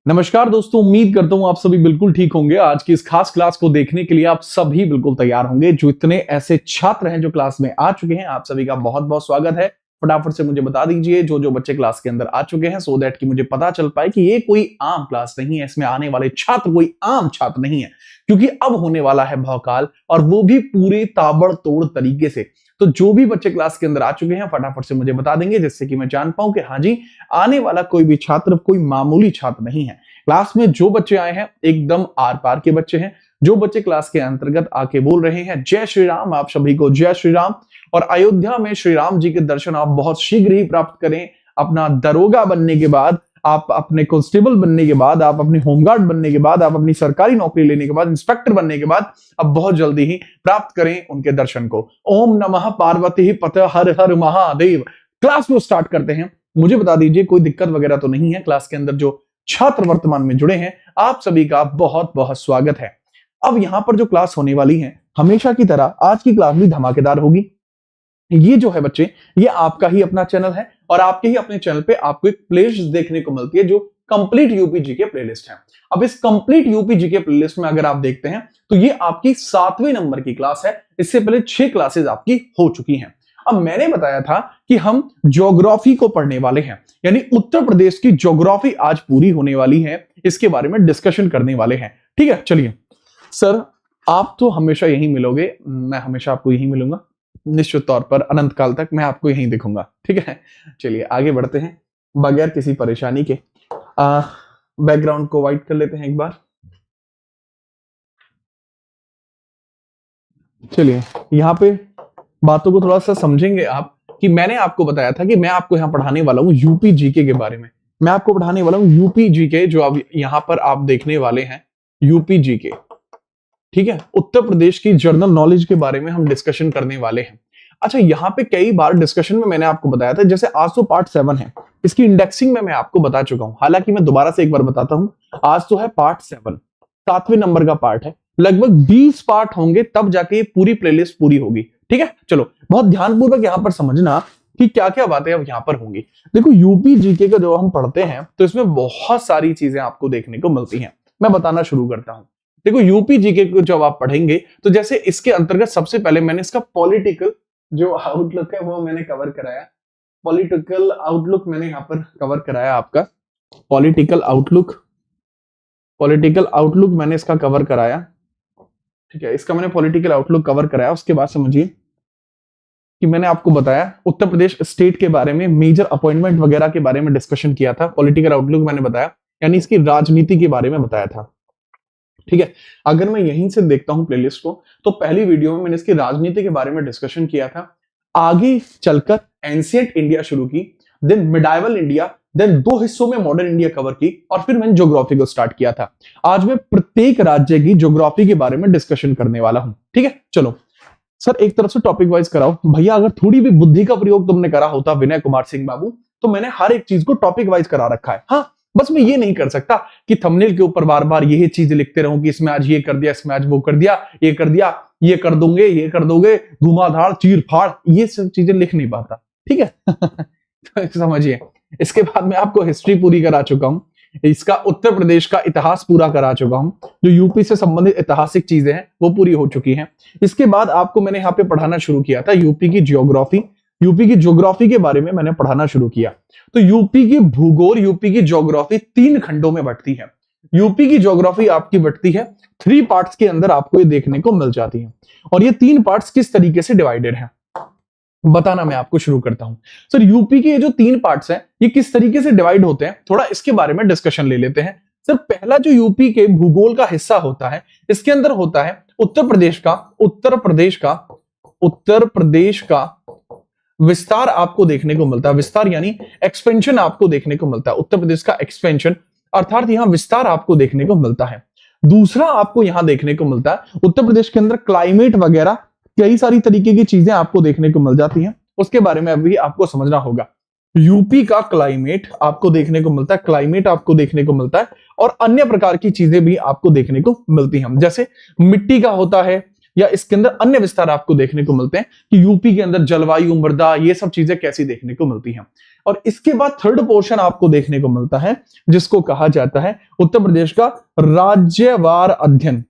नमस्कार दोस्तों, उम्मीद करता हूं आप सभी बिल्कुल ठीक होंगे। आज की इस खास क्लास को देखने के लिए आप सभी बिल्कुल तैयार होंगे। जो इतने ऐसे छात्र हैं जो क्लास में आ चुके हैं, आप सभी का बहुत बहुत स्वागत है। फटाफट से मुझे बता दीजिए जो जो बच्चे क्लास के अंदर आ चुके हैं, सो दैट कि मुझे पता चल पाए कि ये कोई आम क्लास नहीं है, इसमें आने वाले छात्र कोई आम छात्र नहीं है, क्योंकि अब होने वाला है भौकाल, और वो भी पूरे ताबड़तोड़ तरीके से। तो जो भी बच्चे क्लास के अंदर आ चुके हैं फटाफट से मुझे बता देंगे, जिससे कि मैं जान पाऊं कि हाँ जी, आने वाला कोई भी छात्र कोई मामूली छात्र नहीं है। क्लास में जो बच्चे आए हैं एकदम आर पार के बच्चे हैं। जो बच्चे क्लास के अंतर्गत आके बोल रहे हैं जय श्री राम, आप सभी को जय श्री राम। और अयोध्या में श्री राम जी के दर्शन आप बहुत शीघ्र ही प्राप्त करें। अपना दरोगा बनने के बाद, आप अपने कांस्टेबल बनने के बाद, आप अपनी होमगार्ड बनने के बाद, आप अपनी सरकारी नौकरी लेने के बाद, इंस्पेक्टर बनने के बाद अब बहुत जल्दी ही प्राप्त करें उनके दर्शन को। ओम नमः पार्वती पते हर हर महादेव। क्लास को स्टार्ट करते हैं। मुझे बता दीजिए कोई दिक्कत वगैरह तो नहीं है। क्लास के अंदर जो छात्र वर्तमान में जुड़े हैं, आप सभी का बहुत बहुत स्वागत है। अब यहां पर जो क्लास होने वाली है, हमेशा की तरह आज की क्लास भी धमाकेदार होगी। ये जो है बच्चे, ये आपका ही अपना चैनल है, और आपके ही अपने चैनल पे आपको एक प्लेलिस्ट देखने को मिलती है जो कंप्लीट यूपी जीके प्लेलिस्ट है। अब इस कंप्लीट यूपी जीके प्लेलिस्ट में अगर आप देखते हैं तो ये आपकी 7वें नंबर की क्लास है। इससे पहले 6 क्लासेस आपकी हो चुकी हैं। अब मैंने बताया था कि हम ज्योग्राफी को पढ़ने वाले हैं, यानी उत्तर प्रदेश की ज्योग्राफी आज पूरी होने वाली है, इसके बारे में डिस्कशन करने वाले हैं। ठीक है, चलिए सर, आप तो हमेशा यहीं मिलोगे, मैं हमेशा आपको यहीं मिलूंगा, निश्चित तौर पर अनंत काल तक मैं आपको यहीं दिखूंगा। ठीक है, चलिए आगे बढ़ते हैं बगैर किसी परेशानी के। बैकग्राउंड को वाइट कर लेते हैं एक बार। चलिए यहां पे बातों को थोड़ा सा समझेंगे आप, कि मैंने आपको बताया था कि मैं आपको यहां पढ़ाने वाला हूं यूपी जीके के बारे में। मैं आपको पढ़ाने वाला हूं यूपी जीके, जो अब यहां पर आप देखने वाले हैं यूपी जीके। ठीक है, उत्तर प्रदेश की जनरल नॉलेज के बारे में हम डिस्कशन करने वाले हैं। अच्छा, यहाँ पे कई बार डिस्कशन में मैंने आपको बताया था, जैसे आज तो पार्ट 7 है, इसकी इंडेक्सिंग में मैं आपको बता चुका हूं। हालांकि मैं दोबारा से एक बार बताता हूं, आज तो है पार्ट 7, 7वें नंबर का पार्ट है। लगभग 20 पार्ट होंगे तब जाके ये पूरी प्लेलिस्ट पूरी होगी। ठीक है, चलो बहुत ध्यानपूर्वक यहाँ पर समझना कि क्या क्या बातें अब यहाँ पर होंगी। देखो, यूपी जीके का जो हम पढ़ते हैं तो इसमें बहुत सारी चीजें आपको देखने को मिलती हैं। मैं बताना शुरू करता हूं। देखो, यूपी जीके को जब आप पढ़ेंगे तो जैसे इसके अंतर्गत सबसे पहले मैंने इसका पॉलिटिकल जो आउटलुक है वो मैंने कवर कराया। पॉलिटिकल आउटलुक मैंने यहाँ पर कवर कराया आपका। पॉलिटिकल आउटलुक मैंने इसका कवर कराया। ठीक है, इसका मैंने पॉलिटिकल आउटलुक कवर कराया। उसके बाद समझिए कि मैंने आपको बताया उत्तर प्रदेश स्टेट के बारे में, मेजर अपॉइंटमेंट वगैरह के बारे में डिस्कशन किया था। पॉलिटिकल आउटलुक मैंने बताया, यानी इसकी राजनीति के बारे में बताया था। ठीक है, अगर मैं यहीं से देखता हूं प्लेलिस्ट को, तो पहली वीडियो में मैंने इसकी राजनीति के बारे में डिस्कशन किया था। आगे चलकर एंशिएंट इंडिया शुरू की, देन मिडाइवल इंडिया, देन 2 हिस्सों में मॉडर्न इंडिया कवर की, और फिर मैंने ज्योग्राफी को स्टार्ट किया था। आज मैं प्रत्येक राज्य की ज्योग्राफी के बारे में डिस्कशन करने वाला हूं। ठीक है, चलो सर एक तरफ से टॉपिक वाइज कराओ भैया। अगर थोड़ी भी बुद्धि का प्रयोग तुमने करा होता विनय कुमार सिंह बाबू, तो मैंने हर एक चीज को टॉपिक वाइज करा रखा है। हाँ, बस मैं ये नहीं कर सकता कि थंबनेल के ऊपर बार बार यही चीज लिखते रहूं कि इसमें आज ये कर दिया, इसमें आज वो कर दिया, ये कर दिया, ये कर दूंगे, ये कर दोगे, धुआंधार चीर फाड़, ये सब चीजें लिख नहीं पाता। ठीक है तो समझिए, इसके बाद मैं आपको हिस्ट्री पूरी करा चुका हूं, इसका उत्तर प्रदेश का इतिहास पूरा करा चुका हूं, जो यूपी से संबंधित ऐतिहासिक चीजें हैं वो पूरी हो चुकी हैं। इसके बाद आपको मैंने यहाँ पे पढ़ाना शुरू किया था यूपी की ज्योग्राफी। यूपी की ज्योग्राफी के बारे में मैंने पढ़ाना शुरू किया। तो यूपी की भूगोल, यूपी की ज्योग्राफी 3 खंडों में बंटती है। यूपी की ज्योग्राफी आपकी बंटती है 3 पार्ट्स के अंदर, आपको ये देखने को मिल जाती है। और ये 3 पार्ट्स किस तरीके से डिवाइडेड है बताना मैं आपको शुरू करता हूं। सर, यूपी के ये जो 3 पार्ट्स हैं ये किस तरीके से डिवाइड होते हैं, थोड़ा इसके बारे में डिस्कशन ले लेते हैं। सर, पहला जो यूपी के भूगोल का हिस्सा होता है, इसके अंदर होता है उत्तर प्रदेश का विस्तार आपको देखने को मिलता है। विस्तार यानी एक्सपेंशन आपको देखने को मिलता है, उत्तर प्रदेश का एक्सपेंशन, अर्थात यहां विस्तार आपको देखने को मिलता है। दूसरा आपको यहां देखने को मिलता है उत्तर प्रदेश के अंदर क्लाइमेट वगैरह कई सारी तरीके की चीजें आपको देखने को मिल जाती हैं, उसके बारे में अभी आपको समझना होगा। यूपी का क्लाइमेट आपको देखने को मिलता है, और अन्य प्रकार की चीजें भी आपको देखने को मिलती हैं, जैसे मिट्टी का होता है, या इसके अंदर अन्य विस्तार आपको देखने को मिलते हैं कि यूपी के अंदर जलवायु, मृदा, ये सब चीजें कैसी देखने को मिलती हैं। और इसके बाद थर्ड पोर्शन आपको देखने को मिलता है जिसको कहा जाता है उत्तर प्रदेश का राज्यवार अध्ययन।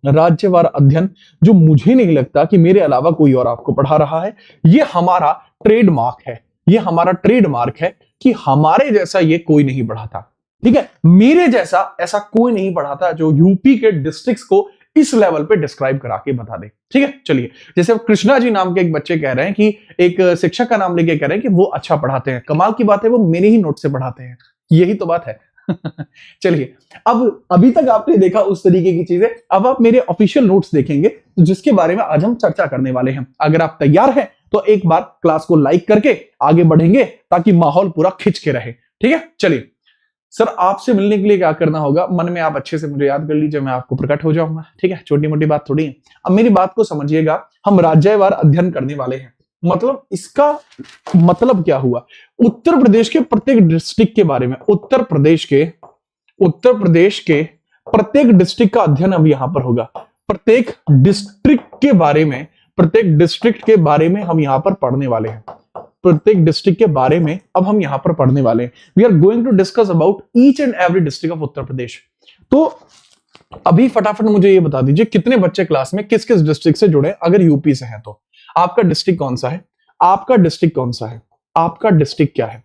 राज्यवार अध्ययन, जो मुझे नहीं लगता कि मेरे अलावा कोई और आपको पढ़ा रहा है। ये हमारा ट्रेडमार्क है, ये हमारा ट्रेडमार्क है कि हमारे जैसा ये कोई नहीं पढ़ाता। ठीक है, मेरे जैसा ऐसा कोई नहीं पढ़ाता जो यूपी के डिस्ट्रिक्ट्स को इस लेवल पे डिस्क्राइब करा के बता दे। ठीक है, चलिए, जैसे कृष्णा जी नाम के एक बच्चे कह रहे हैं कि एक शिक्षक का नाम लेके कह रहे हैं कि वो अच्छा पढ़ाते हैं। कमाल की बात है, वो मेरे ही नोट से पढ़ाते हैं। यही तो बात है। चलिए, अब अभी तक आपने देखा उस तरीके की चीजें, अब आप मेरे ऑफिशियल नोट्स देखेंगे जिसके बारे में आज हम चर्चा करने वाले हैं। अगर आप तैयार हैं तो एक बार क्लास को लाइक करके आगे बढ़ेंगे ताकि माहौल पूरा खिंच के रहे। ठीक है, चलिए, सर आपसे मिलने के लिए क्या करना होगा, मन में आप अच्छे से मुझे याद कर लीजिए, मैं आपको प्रकट हो जाऊंगा। ठीक है, छोटी मोटी बात थोड़ी है। अब मेरी बात को समझिएगा, हम राज्यवार अध्ययन करने वाले हैं। मतलब इसका मतलब क्या हुआ, उत्तर प्रदेश के प्रत्येक डिस्ट्रिक्ट के बारे में, उत्तर प्रदेश के प्रत्येक डिस्ट्रिक्ट का अध्ययन अब यहां पर होगा। प्रत्येक डिस्ट्रिक्ट के बारे में हम यहां पर पढ़ने वाले हैं। प्रत्येक डिस्ट्रिक्ट के बारे में अब हम यहां पर पढ़ने वाले हैं। We are going to discuss about each and every district of Uttar Pradesh. तो अभी फटाफट मुझे ये बता दीजिए कितने बच्चे क्लास में किस किस डिस्ट्रिक्ट से जुड़े, अगर यूपी से हैं तो। आपका डिस्ट्रिक्ट कौन सा है, आपका डिस्ट्रिक्ट कौन सा है, आपका डिस्ट्रिक्ट क्या है।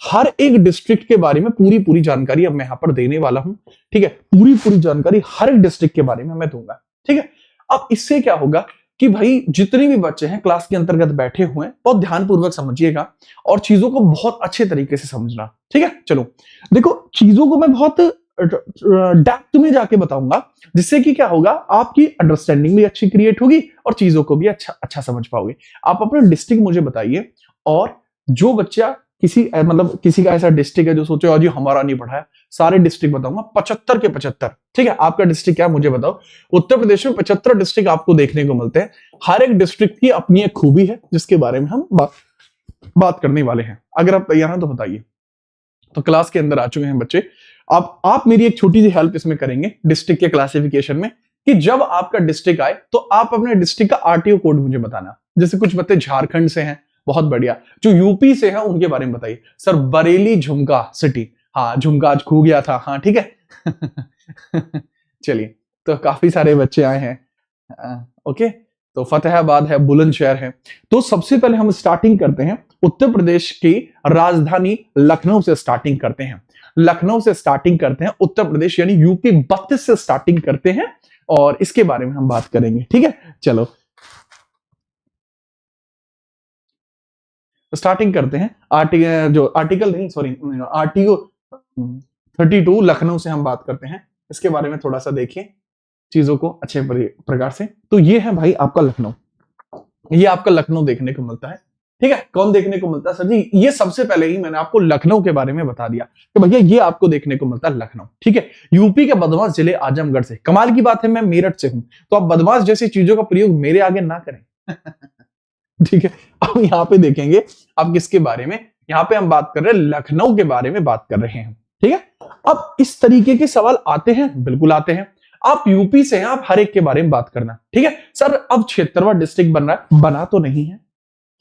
हर एक डिस्ट्रिक्ट के बारे में पूरी जानकारी अब मैं यहां पर देने वाला हूं। ठीक है, पूरी जानकारी हर एक डिस्ट्रिक्ट के बारे में मैं दूंगा। ठीक है, अब इससे क्या होगा कि भाई जितने भी बच्चे हैं क्लास के अंतर्गत बैठे हुए हैं, बहुत ध्यानपूर्वक समझिएगा और चीजों को बहुत अच्छे तरीके से समझना। ठीक है, चलो देखो, चीजों को मैं बहुत डेप्थ में जाके बताऊंगा, जिससे कि क्या होगा, आपकी अंडरस्टैंडिंग भी अच्छी क्रिएट होगी और चीजों को भी अच्छा समझ पाओगे। आप अपना डिस्ट्रिक्ट मुझे बताइए, और जो बच्चा किसी का ऐसा डिस्ट्रिक्ट है जो सोचे और जी हमारा नहीं पढ़ा है, सारे डिस्ट्रिक्ट बताऊंगा 75 के 75। ठीक है, आपका डिस्ट्रिक्ट क्या है मुझे बताओ। उत्तर प्रदेश में 75 डिस्ट्रिक्ट आपको देखने को मिलते हैं। हर एक डिस्ट्रिक्ट की अपनी एक खूबी है जिसके बारे में हम बात करने वाले हैं। अगर आप तैयार हैं तो बताइए। तो क्लास के अंदर आ चुके हैं बच्चे। अब आप मेरी एक छोटी सी हेल्प इसमें करेंगे डिस्ट्रिक्ट के क्लासिफिकेशन में, कि जब आपका डिस्ट्रिक्ट आए तो आप अपने डिस्ट्रिक्ट का आरटीओ कोड मुझे बताना। जैसे कुछ बच्चे झारखंड से हैं, बहुत बढ़िया। जो यूपी से है उनके बारे में बताइए। सर बरेली झुमका सिटी, हाँ झुमका आज खो गया था, हाँ ठीक है। चलिए, तो काफी सारे बच्चे आए हैं। ओके, तो फतेहाबाद है, बुलंदशहर है। तो सबसे पहले हम स्टार्टिंग करते हैं उत्तर प्रदेश की राजधानी लखनऊ से स्टार्टिंग करते हैं। लखनऊ से स्टार्टिंग करते हैं उत्तर प्रदेश, यानी यूपी 32 से स्टार्टिंग करते हैं और इसके बारे में हम बात करेंगे। ठीक है, चलो स्टार्टिंग करते हैं। आरटीओ 32 लखनऊ से हम बात करते हैं। इसके बारे में थोड़ा सा देखिए चीजों को अच्छे प्रकार से। तो ये है भाई आपका लखनऊ, ये आपका लखनऊ देखने को मिलता है। ठीक है, कौन देखने को मिलता है सर जी, ये सबसे पहले ही मैंने आपको लखनऊ के बारे में बता दिया कि भैया ये आपको देखने को मिलता है लखनऊ। ठीक है, यूपी के बदमाश जिले आजमगढ़ से। कमाल की बात है मैं मेरठ से हूं, तो आप बदमाश जैसी चीजों का प्रयोग मेरे आगे ना करें। ठीक है, अब यहाँ पे देखेंगे आप किसके बारे में, यहाँ पे हम बात कर रहे हैं लखनऊ के बारे में बात कर रहे हैं। ठीक है, अब इस तरीके के सवाल आते हैं, बिल्कुल आते हैं। आप यूपी से हैं, आप हर एक के बारे में बात करना। ठीक है सर, अब 76वां डिस्ट्रिक्ट बन रहा है, बना तो नहीं है,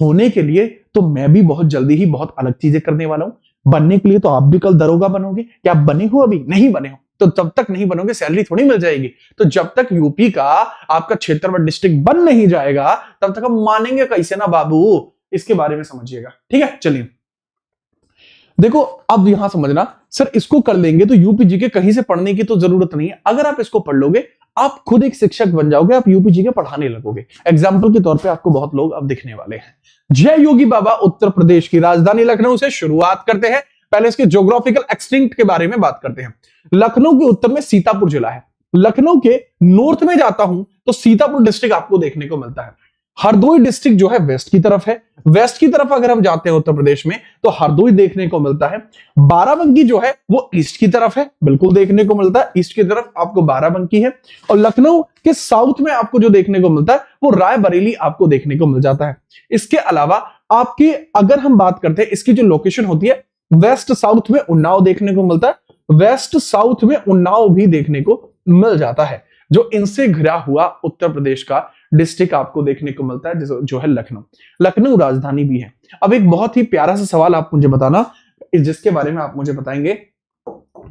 होने के लिए तो मैं भी बहुत जल्दी ही बहुत अलग चीजें करने वाला हूं। बनने के लिए तो आप भी कल दरोगा बनोगे। क्या आप बने हो? अभी नहीं बने हो तो तब तक नहीं बनोगे, सैलरी थोड़ी मिल जाएगी। तो जब तक यूपी का आपका 76वां डिस्ट्रिक्ट बन नहीं जाएगा तब तक हम मानेंगे कैसे ना बाबू, इसके बारे में समझिएगा। ठीक है, चलिए देखो, अब यहां समझना सर, इसको कर लेंगे तो यूपी जी के कहीं से पढ़ने की तो जरूरत नहीं है। अगर आप इसको पढ़ लोगे आप खुद एक शिक्षक बन जाओगे, आप यूपी जी के पढ़ाने लगोगे। एग्जाम्पल के तौर पे आपको बहुत लोग अब दिखने वाले हैं। जय योगी बाबा उत्तर प्रदेश की राजधानी लखनऊ से शुरुआत करते हैं। पहले इसके ज्योग्राफिकल एक्सटिंक्ट के बारे में बात करते हैं। लखनऊ के उत्तर में सीतापुर जिला है। लखनऊ के नॉर्थ में जाता हूं तो सीतापुर डिस्ट्रिक्ट आपको देखने को मिलता है। हरदोई डिस्ट्रिक्ट जो है वेस्ट की तरफ है। वेस्ट की तरफ अगर हम जाते हैं उत्तर प्रदेश में तो हरदोई देखने को मिलता है। बाराबंकी जो है वो ईस्ट की तरफ है, बिल्कुल देखने को मिलता है, ईस्ट की तरफ आपको बाराबंकी है। और लखनऊ के साउथ में आपको जो देखने को मिलता है वो रायबरेली आपको देखने को मिल जाता है। इसके अलावा आपकी अगर हम बात करते हैं इसकी जो लोकेशन होती है, वेस्ट साउथ में उन्नाव देखने को मिलता है, वेस्ट साउथ में उन्नाव भी देखने को मिल जाता है। जो इनसे घिरा हुआ उत्तर प्रदेश का डिस्ट्रिक्ट आपको देखने को मिलता है, जो है लखनऊ। लखनऊ राजधानी भी है। अब एक बहुत ही प्यारा सा सवाल आप मुझे बताना, जिसके बारे में आप मुझे बताएंगे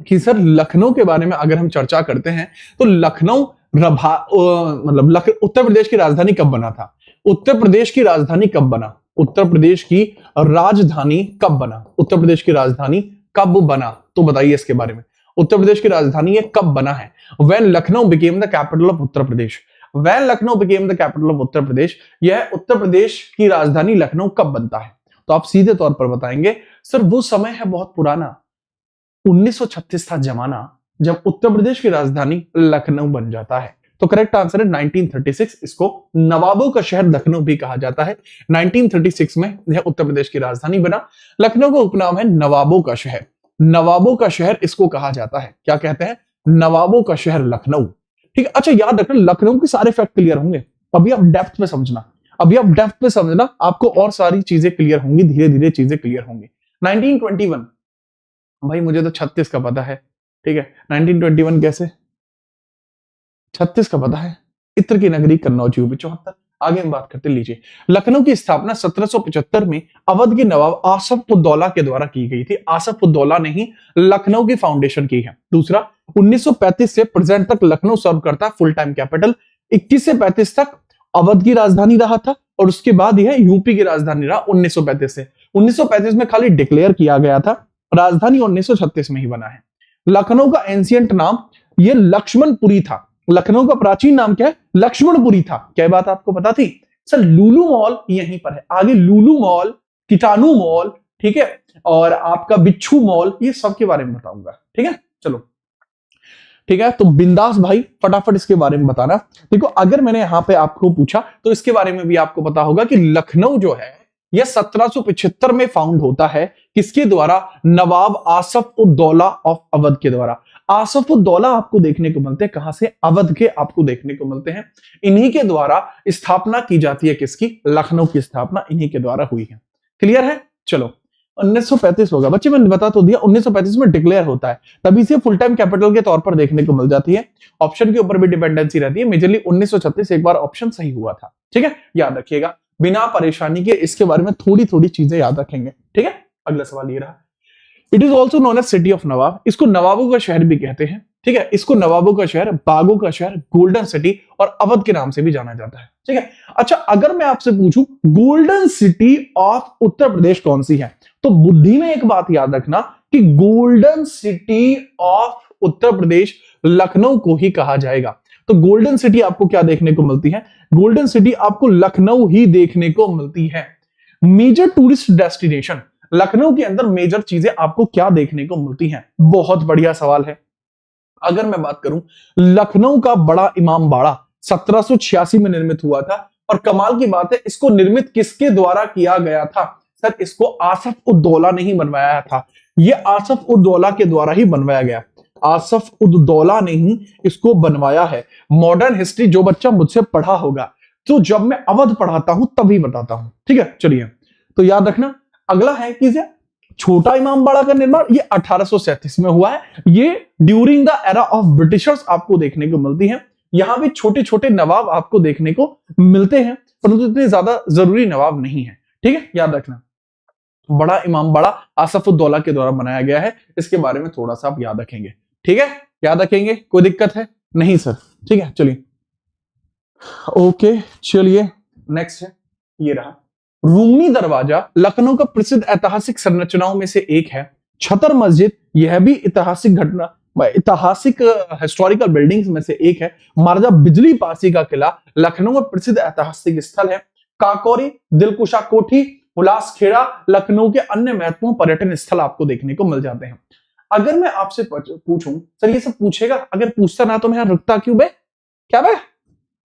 कि सर लखनऊ के बारे में अगर हम चर्चा करते हैं तो लखनऊ मतलब उत्तर प्रदेश की राजधानी कब बना था? उत्तर प्रदेश की राजधानी कब बना? उत्तर प्रदेश की राजधानी कब बना? उत्तर प्रदेश की राजधानी कब बना? तो बताइए इसके बारे में। उत्तर प्रदेश की राजधानी ये कब बना है? When Lucknow became the capital of Uttar Pradesh. When Lucknow became the capital of Uttar Pradesh, यह उत्तर प्रदेश की राजधानी लखनऊ कब बनता है? तो आप सीधे तौर पर बताएंगे सर वो समय है बहुत पुराना, 1936 था जमाना जब उत्तर प्रदेश की राजधानी लखनऊ बन जाता है। तो करेक्ट आंसर है 1936। इसको नवाबों का शहर लखनऊ भी कहा जाता है। 1936 में यह उत्तर प्रदेश की राजधानी बना। लखनऊ का उपनाम है नवाबों का शहर। नवाबों का शहर इसको कहा जाता है। क्या कहते हैं? नवाबों का शहर लखनऊ। ठीक है। अच्छा याद रखना, लखनऊ के सारे फैक्ट क्लियर होंगे। अभी आप डेप्थ में समझना, आपको और सारी चीजें क्लियर होंगी, धीरे धीरे चीजें क्लियर होंगी। 1921, भाई मुझे तो 36 का पता है। ठीक है, 1921 कैसे? 36 का पता है। इत्र की नगरी कन्नौज यूपी 74। आगे हम बात करते, लीजिए। लखनऊ की स्थापना 1775 में अवध के नवाब आसफ उद्दौला के द्वारा की गई थी। आसफ उद्दौला ने ही लखनऊ की फाउंडेशन की है। दूसरा, 1935 से प्रेजेंट तक लखनऊ सर्व करता है फुल टाइम कैपिटल। 21 से 35 तक अवध की राजधानी रहा था और उसके बाद यह यूपी की राजधानी रहा 1935 से। 1935 में खाली डिक्लेयर किया गया था, राजधानी 1936 में ही बना है। लखनऊ का एंशियंट नाम यह लक्ष्मणपुरी था। लखनऊ का प्राचीन नाम क्या है? लक्ष्मणपुरी था। क्या बात आपको पता थी? सर लुलु मॉल यहीं पर है। आगे लुलु मॉल, कीटाणु मॉल, ठीक है, और आपका बिच्छू मॉल, ये सब के बारे में बताऊंगा। ठीक है, चलो ठीक है। तो बिंदास भाई फटाफट इसके बारे में बताना। देखो अगर मैंने यहां पे आपको पूछा तो इसके बारे में भी आपको पता होगा कि लखनऊ जो है यह 1775 में फाउंड होता है। किसके द्वारा? नवाब आसफ उद्दौला ऑफ अवध के द्वारा। आसफ उद्दौला आपको देखने को मिलते हैं कहां से? अवध के आपको देखने को मिलते हैं। इन्हीं के द्वारा स्थापना की जाती है। किसकी? लखनऊ की स्थापना इन्हीं के द्वारा हुई है। क्लियर है? चलो 1935 होगा बच्चे, मैंने बता तो दिया 1935 में डिक्लेयर होता है, तभी से फुल टाइम कैपिटल के तौर पर देखने को मिल जाती है। ऑप्शन के ऊपर भी डिपेंडेंसी रहती है। मेजरली 1936 एक बार ऑप्शन सही हुआ था। ठीक है, याद रखिएगा बिना परेशानी के। इसके बारे में थोड़ी थोड़ी चीजें याद रखेंगे। ठीक है, अगला सवाल ये रहा। It is also known as city of Nawab. इसको नवाबों का शहर भी कहते हैं। ठीक है, इसको नवाबों का शहर, बागों का शहर, गोल्डन सिटी और अवध के नाम से भी जाना जाता है। ठीक है। अच्छा अगर मैं आपसे पूछूं गोल्डन सिटी ऑफ उत्तर प्रदेश कौन सी है, तो बुद्धि में एक बात याद रखना कि golden city of Uttar Pradesh Lucknow को ही कहा जाएगा। तो गोल्डन सिटी आपको क्या देखने को मिलती है? गोल्डन सिटी आपको लखनऊ ही देखने को मिलती है। मेजर टूरिस्ट डेस्टिनेशन, लखनऊ के अंदर मेजर चीजें आपको क्या देखने को मिलती हैं? बहुत बढ़िया सवाल है। अगर मैं बात करूं, लखनऊ का बड़ा इमाम बाड़ा 1786 में निर्मित हुआ था और कमाल की बात है इसको निर्मित किसके द्वारा किया गया था? सर इसको आसफ उद्दौला ने ही बनवाया था। यह आसफ उद्दौला के द्वारा ही बनवाया गया। आसफ उद्दौला ने ही इसको बनवाया है। मॉडर्न हिस्ट्री जो बच्चा मुझसे पढ़ा होगा, तो जब मैं अवध पढ़ाता हूं तभी बताता हूं। ठीक है, चलिए तो याद रखना। अगला है कि छोटा इमाम बाड़ा का निर्माण ये 1837 में हुआ है। ये during the era of Britishers आपको देखने को मिलती है। यहां भी छोटे छोटे नवाब आपको देखने को मिलते हैं, परंतु इतने ज्यादा जरूरी नवाब नहीं है। ठीक है, याद रखना बड़ा इमाम बाड़ा आसफ उद्दौला के द्वारा बनाया गया है। इसके बारे में थोड़ा सा आप याद रखेंगे। ठीक है, याद रखेंगे, कोई दिक्कत है? नहीं सर। ठीक है, चलिए ओके, चलिए नेक्स्ट है, ये रहा रूमी दरवाजा। लखनऊ का प्रसिद्ध ऐतिहासिक संरचनाओं में से एक है। छतर मस्जिद, यह भी ऐतिहासिक हिस्टोरिकल बिल्डिंग्स में से एक है। महाराजा बिजली पासी का किला लखनऊ में प्रसिद्ध ऐतिहासिक स्थल है। काकोरी, दिलकुशा कोठी, हुलास खेड़ा लखनऊ के अन्य महत्वपूर्ण पर्यटन स्थल आपको देखने को मिल जाते हैं। अगर मैं आपसे पूछूं, सर ये सब पूछेगा, अगर पूछता ना तो मैं यहां रुकता क्यों बे? क्या बे?